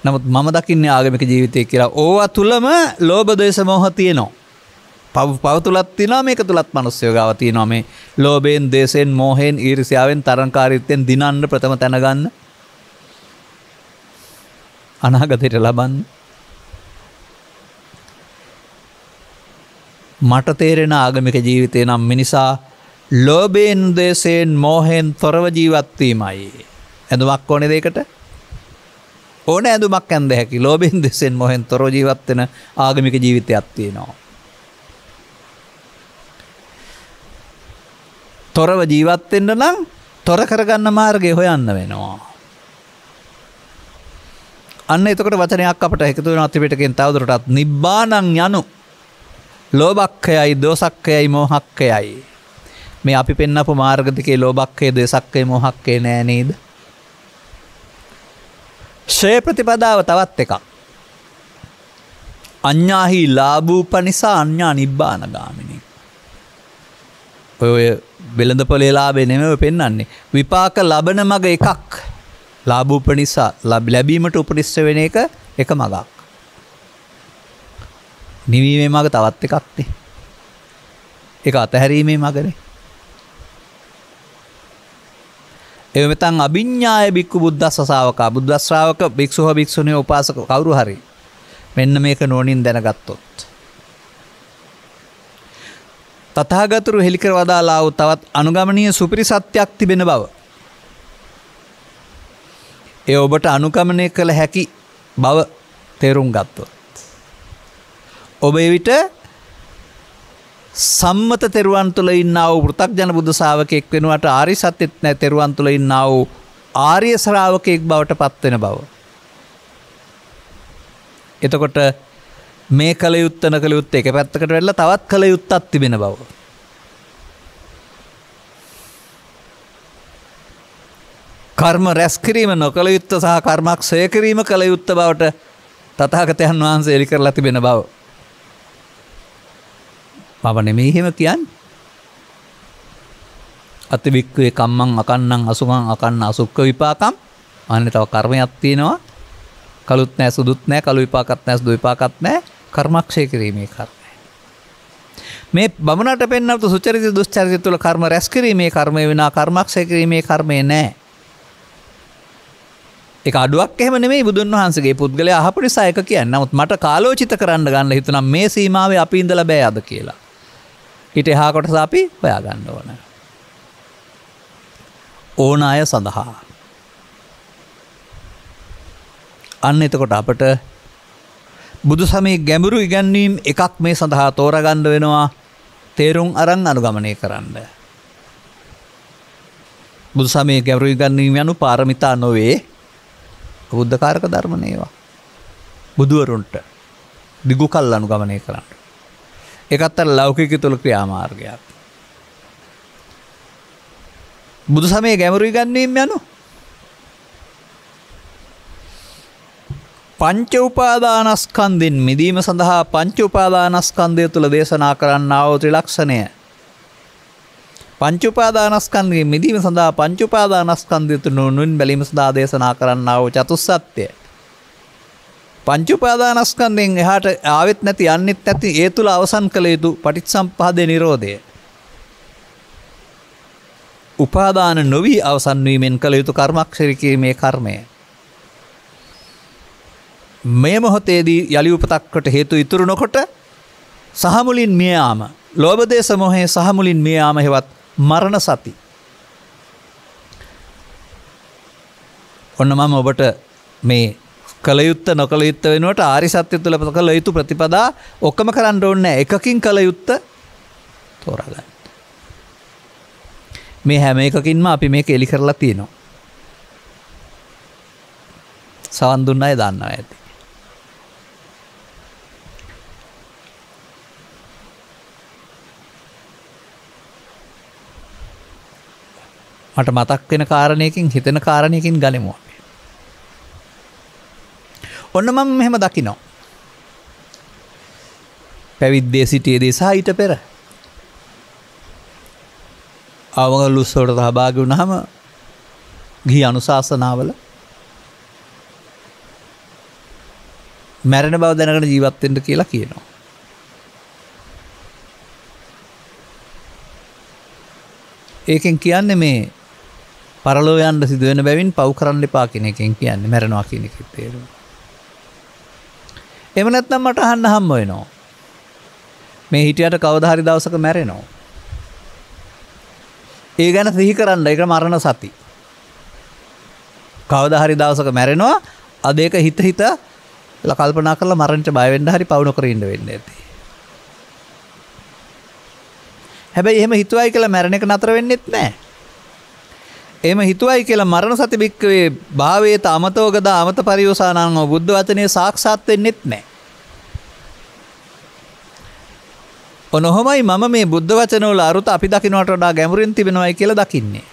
නමුත් මම දකින්නේ ආගමික ජීවිතය කියලා. ඕවා තුලම ලෝභ දේශ මොහ තියෙනවා. පව තුලත් තියෙනවා, මේක තුලත් මිනිස්සුયો ගාව තියෙනවා. මේ ලෝභයෙන්, දේශයෙන්, මෝහයෙන්, ඊර්ෂ්‍යාවෙන්, තරංකාරීත්වයෙන් දිනන්න ප්‍රථම තැන ගන්න. අනාගතයට ලබන්න. මට තේරෙන ආගමික ජීවිතේ නම් මිනිසා ලෝභයෙන්, දේශයෙන්, මෝහයෙන් තොරව ජීවත් වීමයි. ඇඳුමක් ඕනේ දෙයකට? ඕනේ ඇඳුමක් ඇඳ හැකි. ලෝභයෙන්, දේශයෙන්, මෝහයෙන් තොරව ජීවත් වෙන ආගමික ජීවිතයක් තියෙනවා. තොරව ජීවත් වෙන්න නම් තොර කරගන්න මාර්ගය හොයන්න වෙනවා. අන්න එතකොට වචනයක් අපට එකතු වෙනවා ත්‍රිපිටකයෙන් තවදුරටත්. නිබ්බානං යනු ලෝභක්ඛයයි, දෝසක්ඛයයි, මෝහක්ඛයයි. මේ අපි පෙන්නපු මාර්ග දෙකේ ලෝභක්ඛය, දෝසක්ඛය, මෝහක්ඛය නෑ නේද? ශ්‍රේ ප්‍රතිපදාව තවත් එකක්. අඤ්ඤාහි ලාභූපනිසා අඤ්ඤා නිබ්බානගාමිනී. ඔය වෙළඳපොලේ ලාභේ නෙමෙයි පෙන්වන්නේ. විපාක ලබන මග එකක්. ලාභූපනිසා ලැබීමට උපරිශ්‍ර වෙන එක මගක්. නිවීමේ මග තවත් එකක් නේ. ඒක අතහැරීමේ මගනේ. ඒ මෙතන් අභිඤ්ඤාය බික්කු බුද්දස්ස ශාවකා. බුද්ධ ශ්‍රාවක භික්ෂුව භික්ෂුණිය උපාසක කවුරු හරි මෙන්න මේක නෝනින් දැනගත්තොත් තථාගතරු හෙළි කර වදාළා වූ තවත් අනුගමනීය සුපිරි සත්‍යක් තිබෙන බව, ඒ ඔබට අනුගමනය කළ හැකි බව තේරුම් ගත්තොත් ඔබ එවිට සම්මත තෙරුවන් තුළ ඉන්නා වූ පෘථග්ජන බුදු ශාවකෙක් වෙනුවට ආර්ය සත්‍යෙත් නැ තෙරුවන් තුළ ඉන්නා වූ ආර්ය ශ්‍රාවකෙක් බවට පත් වෙන බව. එතකොට මේ කල යුත්ත නකල යුත්ත එක පැත්තකට වෙලා තවත් කල යුත්තක් තිබෙන බව. කර්ම රැස් කිරීම නොකල යුත්ත සහ කර්මක් ක්ෂය කිරීම කල යුත්ත බවට තථාගතයන් වහන්සේ එලි කරලා තිබෙන බව. මම නෙමෙයි එහෙම කියන්නේ. අතිවික්කේ කම්මං අකන්නං අසුමං අකන්න අසුක්ක විපාකම්. අනේ තව කර්මයක් තියෙනවා. කලුත් නැහැ, සුදුත් නැහැ, කලු විපාකත් නැහැ, සුදු විපාකත් නැහැ. කර්මක්ෂය කිරීමේ කර්මය. මේ බමුණට පෙන්වපු සුචරිත දුස්චරිත තුළ කර්ම රැස් කිරීමේ කර්මය විනා කර්මක්ෂය කිරීමේ කර්මය නැහැ. ඒක අඩුවක් එහෙම නෙමෙයි බුදුන් වහන්සේගේ. පුද්ගලයා අහපු නිසා ඒක කියන්නේ. නමුත් මට කාලෝචිත කරන්න ගන්න හිතුණා මේ සීමාවේ අපි ඉඳලා බෑ අද කියලා. ඊට එහා කොටස අපි හොයාගන්න ඕන. ඕන අය සඳහා. අන්න එතකොට අපට බුදු සමයේ ගැඹුරු ඉගැන්වීම් එකක් මේ සඳහා තෝරගන්න වෙනවා. තේරුම් අරන් අනුගමනය කරන්න. බුදු සමයේ ගැඹුරු ඉගැන්වීම් යනු පාරමිතා නොවේ. බුද්ධකාරක ධර්ම නේවා. බුදුවරුන්ට දිගු කල් අනුගමනය කරන්න. ඒකත් අර ලෞකික තුල ක්‍රියාමාර්ගයක්. බුදු සමයේ ගැඹුරු ඉගැන්වීම් යනු පංච උපාදානස්කන්ධෙන් මිදීම සඳහා පංච උපාදානස්කන්ධය තුල දේශනා කරන්නා වූ ත්‍රිලක්ෂණය. පංච උපාදානස්කන්ධයෙන් මිදීම සඳහා පංච උපාදානස්කන්ධය තුල නුන් බැලීම සඳහා දේශනා කරන්නා වූ චතුස්සත්‍ය. පංච උපාදානස්කන්ධයෙන් එහාට ආවෙත් නැති යන්නෙත් නැති ඒ තුල අවසන් කළ යුතු පටිච්චසමුප්පාදේ නිරෝධය. උපාදාන නොවි අවසන් වීමෙන් කළ යුතු කර්මක්ෂය කිරීමේ කර්මය. මේ මොහොතේදී යලි උපතක්කට හේතු ඉතුරු නොකොට සහමුලින් මිය යාම, ලෝභ දේශ මොහේ සහමුලින් මිය යාම හේවත් මරණ සති. ඔන්න මම ඔබට මේ කල යුත්ත නොකල යුත්ත වෙනුවට ආරි සත්‍ය තුල කල යුතු ප්‍රතිපදා ඔක්කොම කරන්න ඕනේ නැහැ. එකකින් කල යුත්ත තෝරාගන්න. මේ හැම එකකින්ම අපි මේක එලි කරලා තියෙනවා. සවන් දුන්න අය දන්නවා ඇති. මට මතක් වෙන කාරණයකින් හිතෙන කාරණයකින් ගනිමු. ඔන්න මම මෙහෙම දකිනවා. පැවිද්දේ සිටියේදී සහ ඊට පෙර අවංගල උත්සවයට සහභාගී වුණාම ගිහි අනුශාසනාවල මැරෙන බව දැනගෙන ජීවත් වෙන්න කියලා කියනවා. ඒකෙන් කියන්නේ මේ පරලෝ යන්න සිදු වෙන බැවින් පව් කරන්න එපා කියන එකෙන් කියන්නේ මැරෙනවා කියන එකේ තේරුම. එහෙම නැත්නම් මට අහන්න හම්බ වෙනවා. මේ හිටියට කවදා හරි දවසක මැරෙනවා. ඒ ගැන සිහි කරන්න ඒක මරණ සති. කවදා හරි දවසක මැරෙනවා. අද ඒක හිත කල්පනා කරලා මරණයට බය වෙන්න හරි පවු නොකර ඉන්න වෙන්නේ ඇති. හැබැයි එහෙම හිතුවයි කියලා මැරෙන එක නතර වෙන්නෙත් නැහැ. එහෙම හිතුවයි කියලා මරණ සති බික්කවේ භාවේත අමතෝගද අමත පරියෝසානං බුද්ධ වචනේ සාක්ෂාත් වෙන්නෙත් නැහැ. ඔනොහොමයි මම මේ බුද්ධ වචන වල අරුත අපි දකින්නට වඩා ගැඹුරින් තිබෙනවායි කියලා දකින්නේ.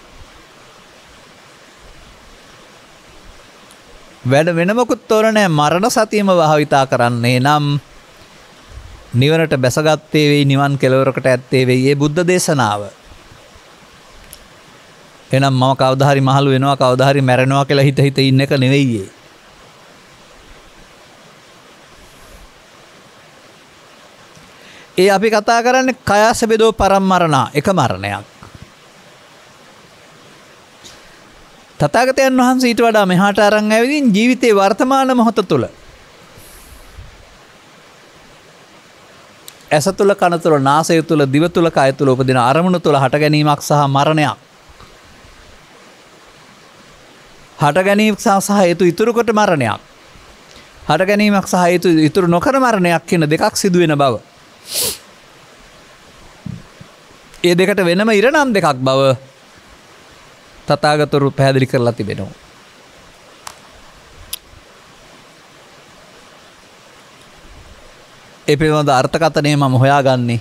වැඩ වෙන මොකුත් තෝර නැහැ මරණ සතියම භාවිතා කරන්නේ නම් නිවනට බැසගත්තේ වෙයි නිවන් කෙලවරකට ඇත්තේ වෙයි ඒ බුද්ධ දේශනාව. එහෙනම් මම කවදා හරි මහලු වෙනවා කවදා හරි මැරෙනවා කියලා හිත ඉන්න එක නෙවෙයි ඒ. ඒ අපි කතා කරන්නේ කයස බෙදෝ පරම්මරණ එක මරණයක්. තථාගතයන් වහන්සේ ඊට වඩා මෙහාට අරන් ඇවිදින් ජීවිතේ වර්තමාන මොහොත තුල ඇස තුල කන තුල නාසය තුල දිව තුල කය තුල උපදින අරමුණු තුල හට ගැනීමක් සහ මරණයක්. හට ගැනීමක් සහ හේතු ඉතුරු කොට මරණයක්. හට ගැනීමක් සහ හේතු ඉතුරු නොකර මරණයක් කියන දෙකක් සිදු වෙන බව. ඒ දෙකට වෙනම ඉරණම් දෙකක් බව තථාගතවරු පැහැදිලි කරලා තිබෙනවා. ඒ පිළිබඳ අර්ථකථනය මම හොයාගන්නේ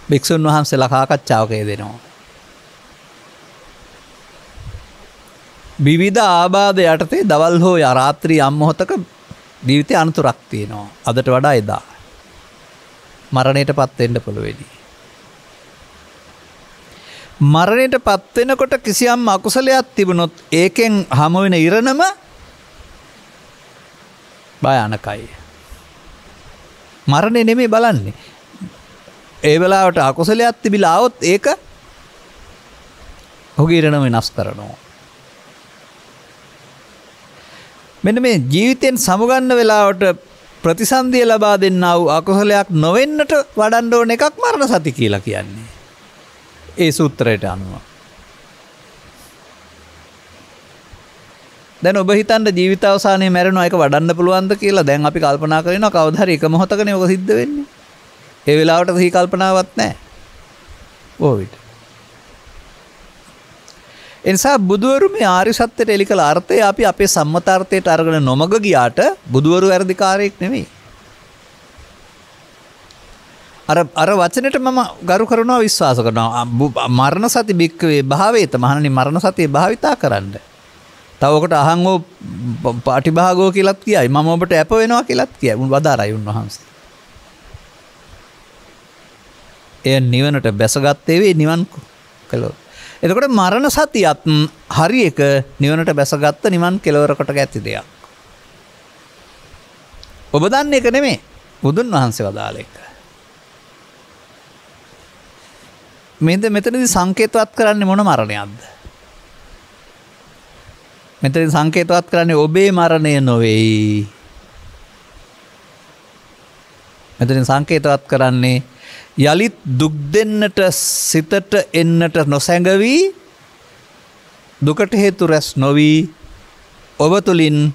භික්ෂුන් වහන්සේලා සාකච්ඡාවක යෙදෙනවා. විවිධ ආබාධ යටතේ දවල් හෝ රාත්‍රී යම් මොහොතක ජීවිතේ අනතුරක් තියෙනවා. අදට වඩා එදා මරණයටපත් වෙන්න පුළුවනි. මරණයටපත් වෙනකොට කිසියම් අකුසලයක් තිබුණොත් ඒකෙන් හමු වෙන ඉරණම භයානකයි. මරණය නෙමෙයි බලන්නේ. ඒ වෙලාවට අකුසලයක් තිබිලා આવොත් ඒක ඔහුගේ ඉරණම වෙනස් කරනවා. මෙන්න මේ ජීවිතෙන් සමුගන්න වෙලාවට ප්‍රතිසන්දිය ලබා දෙන්නා වූ අකුසලයක් නොවෙන්නට වඩන්න ඕන එකක් මරණ සති කියලා කියන්නේ. ඒ සූත්‍රයට අනුව. දැන් ඔබ හිතන්න ජීවිත අවසානයේ මැරෙනවා ඒක වඩන්න පුළුවන්ද කියලා දැන් අපි කල්පනා කරනවා කවදා හරි එක මොහොතකනේ ඔක සිද්ධ වෙන්නේ. ඒ වෙලාවට සිහි කල්පනාවක් නැහැ. ඕ විට. එනිසා බුදුවරු මේ ආර්ය සත්‍යයට එලි කළ අර්ථය අපි අපේ සම්මතාර්ථයට අරගෙන නොමග ගියාට බුදුවරු වැඩිකාරයෙක් නෙමෙයි. අර වචනෙට මම ගරු කරනවා විශ්වාස කරනවා. මරණ සති බික්කවේ භාවේත මහණනි මරණ සතිය භාවිතා කරන්න. තව ඔකට අහංගෝ පාටිභාගෝ කියලාත් කියයි. මම ඔබට අප වෙනවා කියලාත් කියයි. වදාරයි උන්වහන්සේ. එය නිවනට බැසගත්තේ වේ නිවන් කළෝ. එතකොට මරණ සතියත් හරි එක නිවනට බැසගත්ත නිවන් කෙලවරකට ඇති දෙයක්. ඔබ දන්නේ එක නෙමෙයි. බුදුන් වහන්සේ වදාළ එක. මෙතනදී සංකේතවත් කරන්නේ මොන මරණයක්ද? මෙතනදී සංකේතවත් කරන්නේ ඔබේ මරණය නොවේයි. මෙතනින් සංකේතවත් කරන්නේ යලිත් දුක් දෙන්නට සිතට එන්නට නොසැඟවි දුකට හේතු රැස් නොවි ඔබ තුලින්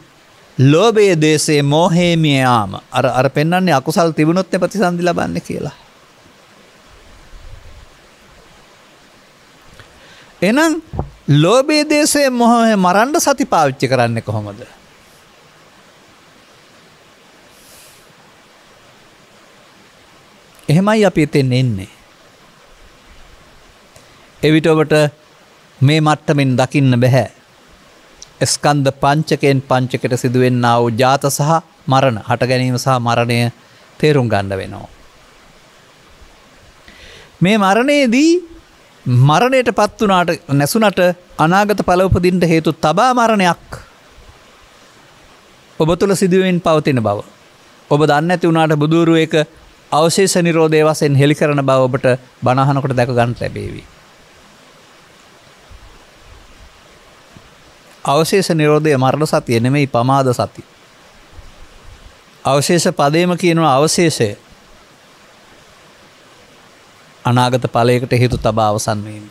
ලෝභයේ දේශේ මෝහයේ මිය යාම අර පෙන්වන්නේ අකුසල් තිබුණොත් නේ ප්‍රතිසන්දි ලබන්නේ කියලා. එහෙනම් ලෝභයේ දේශේ මෝහයේ මරන්න සති පාවිච්චි කරන්නේ කොහොමද? එහෙමයි අපි එතෙන් එන්නේ. එවිට ඔබට මේ මට්ටමින් දකින්න බෑ. ස්කන්ධ පංචකයෙන් පංචකයට සිදුවෙන්නා වූ ජාත සහ මරණ, හට ගැනීම සහ මරණය තේරුම් ගන්න වෙනවා. මේ මරණයේදී මරණයට පත් වුණාට නැසුණට අනාගත ඵල උපදින්න හේතු තබා මරණයක් ඔබ තුළ සිදුවෙමින් පවතින බව. ඔබ දන්නේ නැති වුණාට බුදුරු එක අවශේෂ නිරෝධය වශයෙන් හෙළි කරන බව ඔබට බණ අහනකොට දැක ගන්න ලැබේවි. අවශේෂ නිරෝධය මරණ සතිය නෙමෙයි පමාද සති. අවශේෂ පදේම කියනවා අවශේෂය. අනාගත ඵලයකට හේතු තබා අවසන් වීම.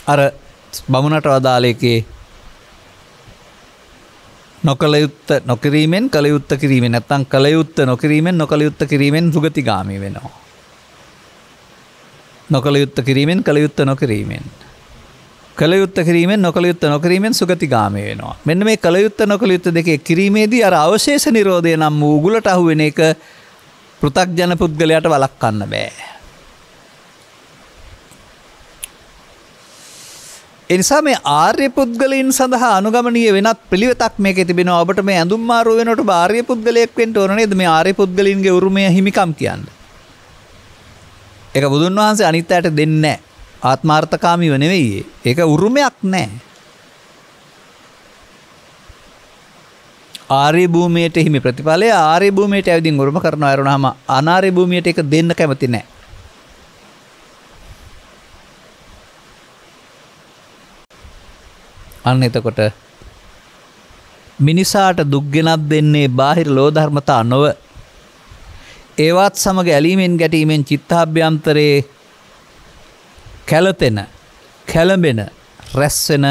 අර බමුණට වදාළේකේ නොකල යුත්ත නොකිරීමෙන් කල යුත්ත කිරීමෙන් නැත්නම් කල යුත්ත නොකිරීමෙන් නොකල යුත්ත කිරීමෙන් සුගතිගාමී වෙනවා. නොකල යුත්ත කිරීමෙන් කල යුත්ත නොකිරීමෙන් කල යුත්ත කිරීමෙන් නොකල යුත්ත නොකිරීමෙන් සුගතිගාමී වෙනවා. මෙන්න මේ කල යුත්ත නොකල යුත්ත දෙකේ කිරීමේදී අර අවශේෂ නිරෝධය නම් වූ උගුලට අහු වෙන එක පෘථග්ජන පුද්ගලයාට වළක්වන්න බෑ. එනිසා මේ ආර්ය පුද්ගලයන් සඳහා අනුගමනීය වෙනත් පිළිවෙතක් මේකේ තිබෙනවා. ඔබට මේ ඇඳුම් මාරු වෙනකොට ඔබ ආර්ය පුද්ගලයෙක් වෙන්න ඕන නේද? මේ ආර්ය පුද්ගලයන්ගේ උරුමය හිමිකම් කියන්නේ. ඒක බුදුන් වහන්සේ අනිත් අයට දෙන්නේ නැහැ. ආත්මාර්ථකාමීව නෙවෙයි. ඒක උරුමයක් නැහැ. ආර්ය භූමියට හිමි ප්‍රතිඵලය ආර්ය භූමියට ඇවිදින් උරුම කරනවා. අරුණාම අනාර්ය භූමියට ඒක දෙන්න කැමති නැහැ. අන්න එතකොට මිනිසාට දුක් ගෙනත් දෙන්නේ බාහිර ලෝ ධර්මතා නොව ඒවත් සමග ඇලීමෙන් ගැටීමෙන් චිත්තාභ්‍යන්තරේ කැළතෙන කැළඹෙන රැස් වෙන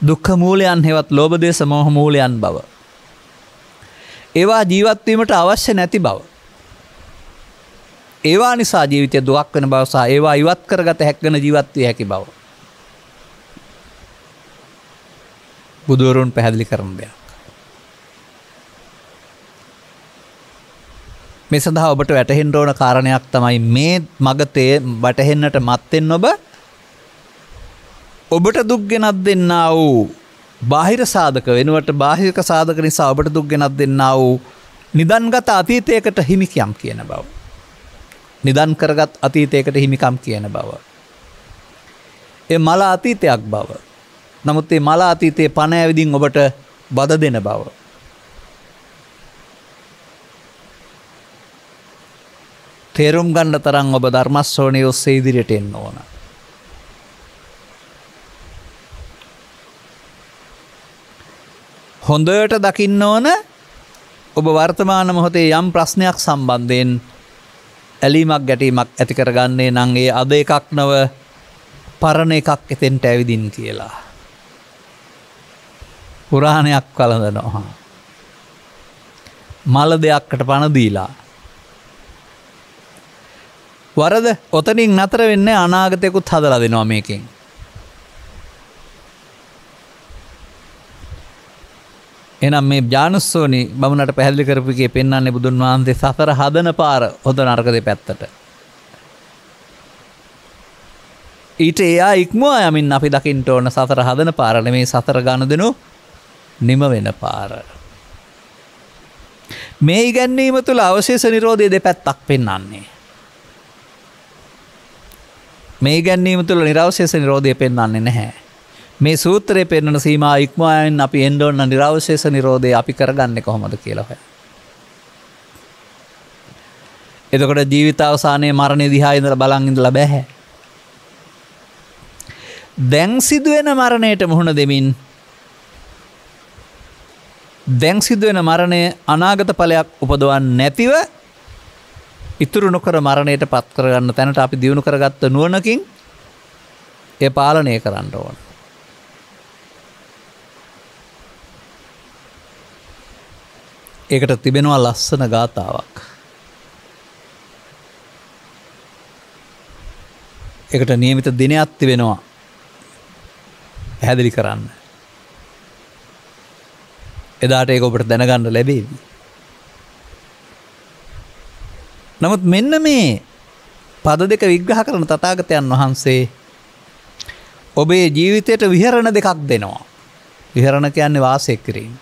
දුක්ඛ මූලයන් හෙවත් ලෝභ දේශ මොහ මූලයන් බව. ඒවා ජීවත් වීමට අවශ්‍ය නැති බව. ඒවා නිසා ජීවිතය දුක් වෙන බව සහ ඒවා ඉවත් කරගත හැක්කන ජීවත් විය හැකි බව. බුදුවරුන් පැහැදිලි කරන දෙයක්. මේ සඳහා ඔබට වැටහෙන්න ඕන කාරණයක් තමයි මේ මගතේ වැටහෙන්නට මත්තෙන් ඔබට දුක් ගෙනත් දෙන්නා වූ බාහිර සාධක වෙනුවට බාහිර සාධක නිසා ඔබට දුක් ගෙනත් දෙන්නා වූ නිදන්ගත අතීතයකට හිමිකම් කියන බව. නිදන් කරගත් අතීතයකට හිමිකම් කියන බව. ඒ මල අතීතයක් බව. නමුත් මේ මල අතීතයේ පණ ඇවිදින් ඔබට බද දෙන බව. තේරුම් ගන්න තරම් ඔබ ධර්මස්සෝණිය ඔස්සේ ඉදිරියට එන්න ඕන. හොඳට දකින්න ඕන ඔබ වර්තමාන මොහොතේ යම් ප්‍රශ්නයක් සම්බන්ධයෙන් ඇලීමක් ගැටීමක් ඇති කරගන්නේ නම් ඒ අද එකක් නව පරණ එකක් එතෙන්ට ඇවිදින් කියලා. පුරාණයක් කලඳනවා. මල දෙයක්කට පණ දීලා. වරද ඔතනින් නතර වෙන්නේ අනාගතයකුත් හදලා දෙනවා මේකෙන්. එහෙනම් මේ ඥානස්සෝනි බමුණට පැහැදිලි කරපු එකේ පෙන්වන්නේ බුදුන් වහන්සේ සතර හදන පාර හොද නරක දෙපැත්තට. ඊට එයා ඉක්මවා යමින් අපි දකින්න ඕන සතර හදන පාර නෙමේ සතර ගනුදෙනු නිම වෙන පාර. මේ ඉගැන්වීම තුළ අවශේෂ නිරෝධයේ දෙපැත්තක් පෙන්වන්නේ. මේ ඉගැන්වීම තුළ නිරවශේෂ නිරෝධය පෙන්වන්නේ නැහැ. මේ සූත්‍රයේ පෙන්වන සීමා ඉක්මවාගෙන අපි එන්න ඕන නිරවශේෂ නිරෝධය අපි කරගන්නේ කොහොමද කියලා හොයන්න. එතකොට ජීවිතාවසානයේ මරණය දිහා ඉඳලා බලන් ඉඳලා බෑ. දැන් සිදුවෙන මරණයට මුහුණ දෙමින් දැන් සිද්ධ වෙන මරණය අනාගත ඵලයක් උපදවන්නේ නැතිව ඉතුරු නොකර මරණයට පත් කරගන්න තැනට අපි දියුණු කරගත්ත නුවණකින් ඒ පාලනය කරන්න ඕන. ඒකට තිබෙනවා ලස්සන ගාතාවක්. ඒකට නියමිත දිනයක් තිබෙනවා පැහැදිලි කරන්න. එදාට ඒක ඔබට දැනගන්න ලැබේවි. නමුත් මෙන්න මේ පද දෙක විග්‍රහ කරන තථාගතයන් වහන්සේ ඔබේ ජීවිතයට විහරණ දෙකක් දෙනවා. විහරණ කියන්නේ වාසය කිරීම.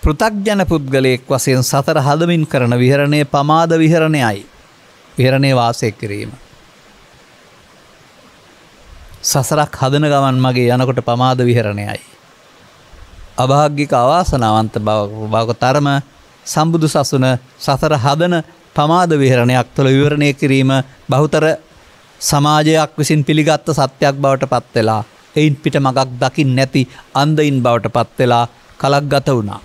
පෘථග්ජන පුද්ගලයෙක් වශයෙන් සතර හදමින් කරන විහරණය පමාද විහරණයයි. විහරණේ වාසය කිරීම. සසරක් හදන ගමන් මගේ යනකොට පමාද විහරණයයි. අභාග්‍යික අවාසනාවන්ත බවක තරම සම්බුදු සසුන සසර හදන පමාද විහරණයක් තුළ විවරණය කිරීම බහුතර සමාජයක් විසින් පිළිගත් සත්‍යයක් බවට පත් වෙලා එයින් පිට මගක් දකින්න නැති අන්ධයින් බවට පත් වෙලා කලක් ගත වුණා.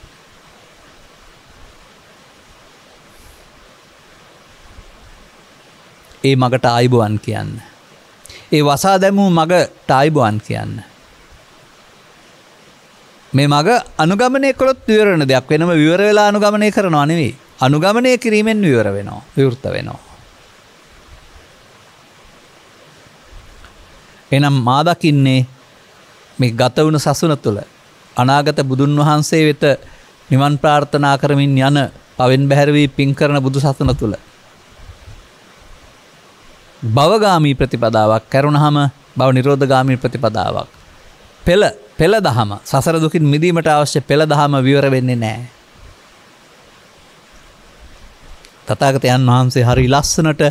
ඒ මගට ආයිබුවන් කියන්න. ඒ වසා දැමූ මගට ආයිබුවන් කියන්න. මේ මග අනුගමනය කළොත් විවරණ දෙයක් වෙනම විවර වෙලා අනුගමනය කරනවා නෙවෙයි. අනුගමනය කිරීමෙන් විවර වෙනවා. විවෘත වෙනවා. එනම් මා දකින්නේ මේ ගත වුණ සසුන තුළ අනාගත බුදුන් වහන්සේ වෙත නිවන් ප්‍රාර්ථනා කරමින් යන පවෙන් බැහැර වී පින් කරන බුදු සසුන තුළ භවගාමී ප්‍රතිපදාවක් කරුණහම භව නිරෝධගාමී ප්‍රතිපදාවක් පෙළ දහම සසර දුකින් මිදීමට අවශ්‍ය පෙළ දහම විවර වෙන්නේ නැහැ. තථාගතයන් වහන්සේ හරි ලස්සනට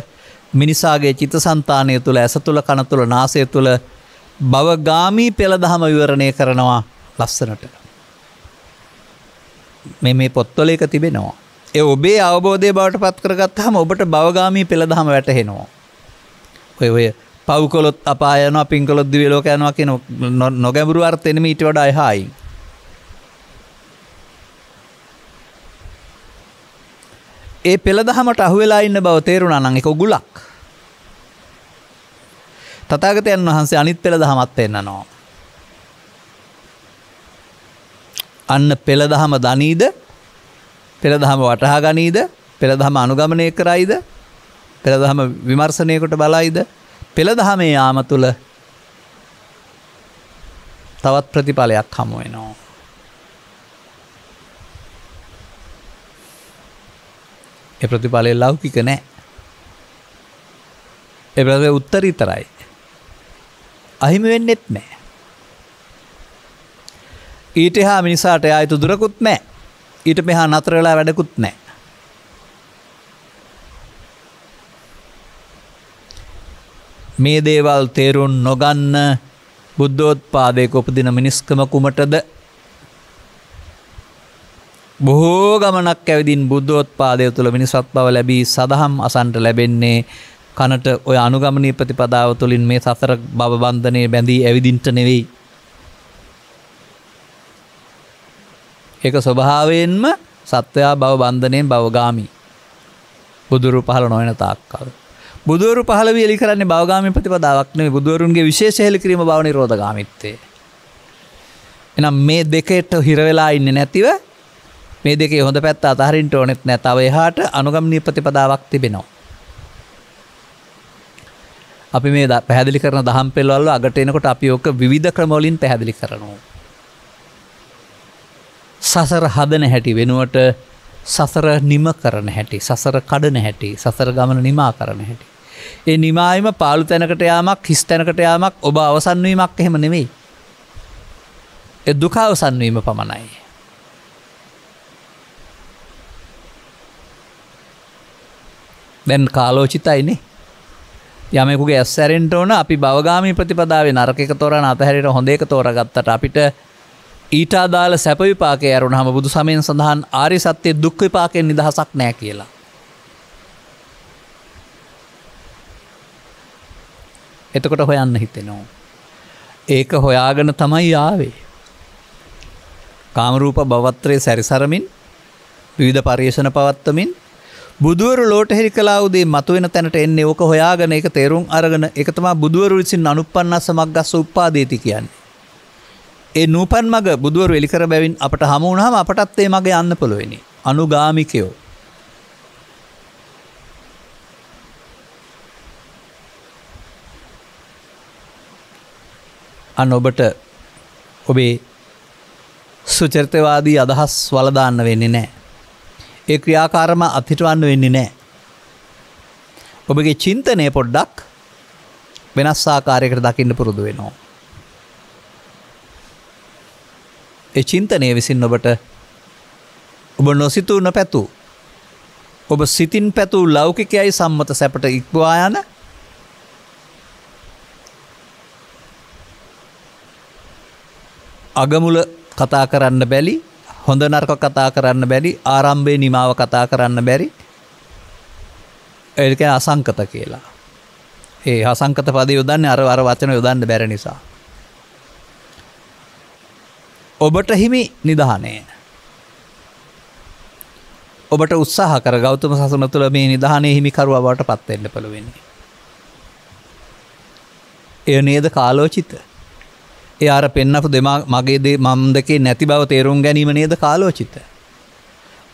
මිනිසාගේ චිත්තසංතානය තුළ ඇස තුළ කන තුළ නාසය තුළ භවගාමී පෙළ දහම විවරණය කරනවා ලස්සනට. මේ පොත්වල එක තිබෙනවා. ඒ ඔබේ අවබෝධය බවට පත් කරගත්තාම ඔබට භවගාමී පෙළ දහම වැටහෙනවා. ඔය පව් කළොත් අපාය යනවා පින් කළොත් දිව්‍ය ලෝක යනවා කියන නොගැඹුරු අර්ථ එනෙමි ඊට වඩා එහායි. ඒ පෙළ දහමට අහු වෙලා ඉන්න බව තේරුණා නම් ඒක උගුලක්. තථාගතයන් වහන්සේ අනිත් පෙළ දහමත් පෙන්නනවා. අන්න පෙළ දහම දනීද? පෙළ දහම වටහා ගනීද? පෙළ දහම අනුගමනය කරයිද? පෙළ දහම විමර්ශනය කොට බලයිද? පෙළ දහමේ යාම තුළ තවත් ප්‍රතිඵලයක් හමු වෙනවා. ඒ ප්‍රතිඵලය ලෞකික නැහැ. ඒ ප්‍රතිඵලය උත්තරීතරයි. අහිමි වෙන්නෙත් නැහැ. ඊට එහා මිනිසාට ආයතු දුරකුත් නැහැ. ඊට මෙහා නතර වෙලා වැඩකුත් නැහැ. මේ දේවල් තේරුම් නොගන්න බුද්ධෝත්පාදයක උපදින මිනිස්කම කුමටද? බොහෝ ගමනක් ඇවිදින් බුද්ධෝත්පාදය තුළ මිනිසත් බව ලැබී සදහම් අසන්ට ලැබෙන්නේ කනට ඔය අනුගමනීය ප්‍රතිපදාව තුළින් මේ සසර භව බන්ධනයේ බැඳී ඇවිදින්ට නෙවෙයි. ඒක ස්වභාවයෙන්ම සත්වයා භව බන්ධනයෙන් භවගාමී. බුදුරු පහළ නොවන තාක්කල්. බුදුවරු පහළ වී එලි කරන්නේ භවගාමී ප්‍රතිපදාවක් නෙවෙයි. බුදුවරුන්ගේ විශේෂ හෙළි කිරීම භව නිරෝධගාමීත්වය. එහෙනම් මේ දෙකට හිර වෙලා ඉන්නේ නැතිව මේ දෙකේ හොඳ පැත්ත අතහරින්න ඕනෙත් නෑ. තව එහාට අනුගමනීය ප්‍රතිපදාවක් තිබෙනවා. අපි මේ පැහැදිලි කරන දහම් පෙළවල අගට එනකොට අපි ඔක විවිධ ක්‍රම වලින් පැහැදිලි කරනවා. සසර හදන හැටි වෙනුවට සසර නිම කරන හැටි, සසර කඩන හැටි, සසර ගමන නිමා කරන හැටි. ඒ නිමායිම පාළු තැනකට යාමක්, හිස් තැනකට යාමක්, ඔබ අවසන් වීමක් එහෙම නෙමෙයි. ඒ දුක අවසන් වීම පමණයි. දැන් කාලෝචිතයිනේ. යමෙකුගේ ඇස් ඇරෙන්න ඕන අපි භවගාමී ප්‍රතිපදාවේ නරක එක තෝරන අතහැරියට හොඳ එක තෝරාගත්තට අපිට ඊට අදාළ සැප විපාකේ අරුණාම බුදු සමයෙන් සඳහන් ආර්ය සත්‍ය දුක් විපාකයෙන් නිදහසක් නැහැ කියලා. එතකොට හොයන්න හිතෙනවා. ඒක හොයාගෙන තමයි ආවේ. කාමරූප භවත්‍රයේ සැරිසරමින් විවිධ පරිේශන පවත්වමින් බුදුවරු ලෝට හෙළි කළා වූ දේ මතුවෙන තැනට එන්නේ ඕක හොයාගෙන ඒක තේරුම් අරගෙන ඒක තමයි බුදුවරු විසින් අනුප්පන්නස්ස මග්ගස්ස උප්පාදේති කියන්නේ. ඒ නූපන් මග බුදුවරු එලි කර බැවින් අපට හමු වුණාම අපටත් ඒ මග යන්න පුළුවනි. අනුගාමිකයෝ. අන්න ඔබට ඔබේ සුචරිතවාදී අදහස් වලදාන්න වෙන්නේ නැහැ. ඒ ක්‍රියාකාරම අත්හිටවන්න වෙන්නේ නැහැ. ඔබගේ චින්තනය පොඩ්ඩක් වෙනස් ආකාරයකට දකින්න පුරුදු වෙනවා. ඒ චින්තනය විසින් ඔබට ඔබ නොසිතූ නොපැතූ ඔබ සිතින් පැතූ ලෞකිකයයි සම්මත සැපට ඉක්මවා යන අගමුල කතා කරන්න බැරි, හොඳ නරක කතා කරන්න බැරි, ආරම්භයේ නිමාව කතා කරන්න බැරි. ඒක අසංකත කියලා. ඒ අසංකත පදේ යොදන්නේ අර වචන යොදන්න බැරි නිසා. ඔබට හිමි නිදහනය. ඔබට උත්සාහ කර ගෞතම සසුන තුළ මේ නිදහනේ හිමිකරුවා බවට පත් වෙන්න පුළුවන්. එය නේද කාලෝචිත. ඒ අර පෙන්නපු මගේ දේ මම් දෙකේ නැති බව තේරුම් ගැනීම නේද කාලෝචිත.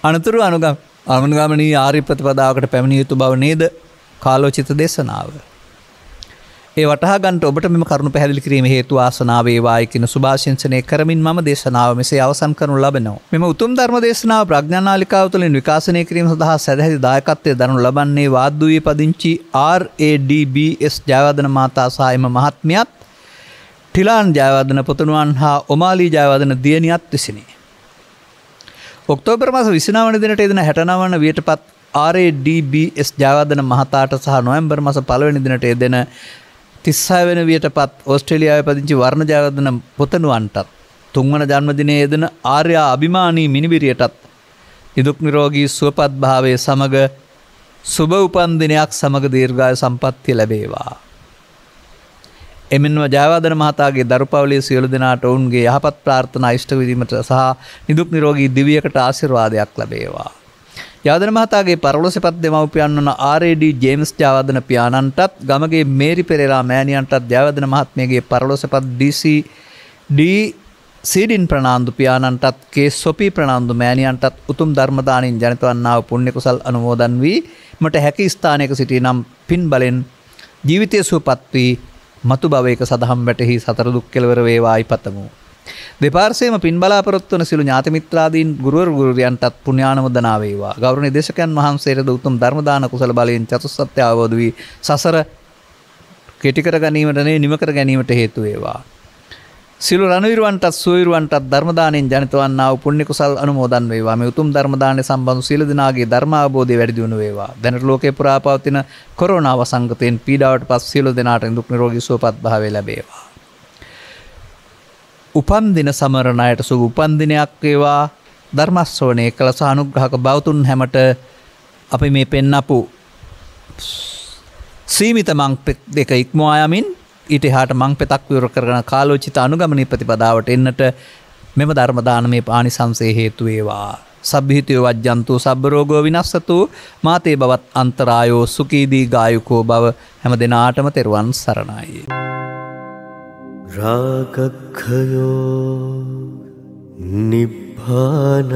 අනතුරු අනුගමනීය ආර්ය ප්‍රතිපදාවකට පැමිණිය යුතු බව නේද කාලෝචිත දේශනාව. ඒ වටහා ගන්නට ඔබට මෙම කරුණු පැහැදිලි කිරීම හේතු ආසනාව වේවායි කියන සුභාශිංසනය කරමින් මම දේශනාව මෙසේ අවසන් කරනු ලබනවා. මෙම උතුම් ධර්ම දේශනාව ප්‍රඥානාලිකාව තුළින් විකාශනය කිරීම සඳහා සැදැහැති දායකත්වයේ දරනු ලබන්නේ වාද්දුවේ පදිංචි RADBS ජයවර්ධන මාතා සහ එම මහත්මියත් ටිලාන් ජයවර්ධන පුතණුවන් හා ඔමාලී ජයවර්ධන දියණියත් විසිනි. ඔක්තෝබර් මාස 29 වන දිනට එදින 69 වන වියටපත් RADBS ජයවර්ධන මහතාට සහ නොවැම්බර් මාස 1 වෙනි දිනට එදින 36 වෙනි වියටපත් ඕස්ට්‍රේලියාවේ පදිංචි වර්ණ ජයවර්ධන පුතණුවන්ටත් 3 වන ජන්මදිනයේ යෙදෙන ආර්යා අභිමානී මිනිබිරියටත් නිදුක් නිරෝගී සුවපත් භාවයේ සමග සුබ උපන් දිනයක් සමග දීර්ඝායු සම්පන්නිය ලැබේවා. එමෙන්ම ජයවර්ධන මහතාගේ දරුපවලේ සියලු දෙනාට ඔවුන්ගේ යහපත් ප්‍රාර්ථනා ඉෂ්ට විදීමට සහ නිදුක් නිරෝගී දිවියකට ආශිර්වාදයක් ලැබේවා. ජයවර්ධන මහතාගේ පරලෝසෙපත් දෙමව්පියන් වන RAD ජේම්ස් ජයවර්ධන පියාණන්ටත් ගමගේ මේරි පෙරේරා මෑණියන්ටත් ජයවර්ධන මහත්මියගේ පරලෝසෙපත් සීඩින් ප්‍රනාන්දු පියාණන්ටත් කේ සොපී ප්‍රනාන්දු මෑණියන්ටත් උතුම් ධර්ම දානින් ජනිත වන්නා වූ පුණ්‍ය කුසල් අනුමෝදන් වී මට හැකි ස්ථානයක සිටී නම් පින් බලෙන් ජීවිතය සුවපත් වී මතු භවයක සදහම් වැටෙහි සතර දුක් කෙලවර වේවායි පතමු. දෙපාර්ශ්වයේම පින් බලාපොරොත්තු වන සිළු ඥාති මිත්‍රාදීන් ගුරුවරු ගුරුරියන්ටත් පුණ්‍යානුමෝදනා වේවා. ගෞරවනීය දේශකයන් වහන්සේට උතුම් ධර්ම දාන කුසල බලයෙන් චතුස්සත්‍ය අවබෝධ වී සසර කෙටි කර ගැනීමට නිම කර ගැනීමට හේතු වේවා. සිළු රණවිරුවන්ටත් සුවවිරුවන්ටත් ධර්ම දාණයෙන් ජනිත වන්නා වූ පුණ්‍ය කුසල් අනුමෝදන් වේවා. මේ උතුම් ධර්ම දාණය සම්බන්ධ සීල දිනාගේ ධර්ම අවබෝධය වැඩි දියුණු වේවා. දැනට ලෝකේ පුරා පවතින කොරෝනා වසංගතයෙන් පීඩාවට පත් සියලු දෙනාට දුක් නිරෝගී සුවපත් භාවය ලැබේවා. උපන් දින සමරන අයට සුබ උපන් දිනයක් වේවා. ධර්ම ශ්‍රවණය කළ සහ අනුග්‍රහක බෞතුන් හැමට අපි මේ පෙන්නපු සීමිත මං දෙක ඉක්මවා යමින් ඊට එහාට මං පෙතක් විවර කරගෙන කාලෝචිත අනුගමනීය ප්‍රතිපදාවට එන්නට මෙම ධර්ම දානමේ ආනිසංසයේ හේතු වේවා. සබ්බිහිතෝ වජ්ජන්තු සබ්බ රෝගෝ විනස්සතු මාතේ බවත් අන්තරායෝ සුඛී දීඝායුකෝ භව හැම දිනාටම තෙරුවන් සරණයි. රාගක්ඛයෝ නිබ්බානං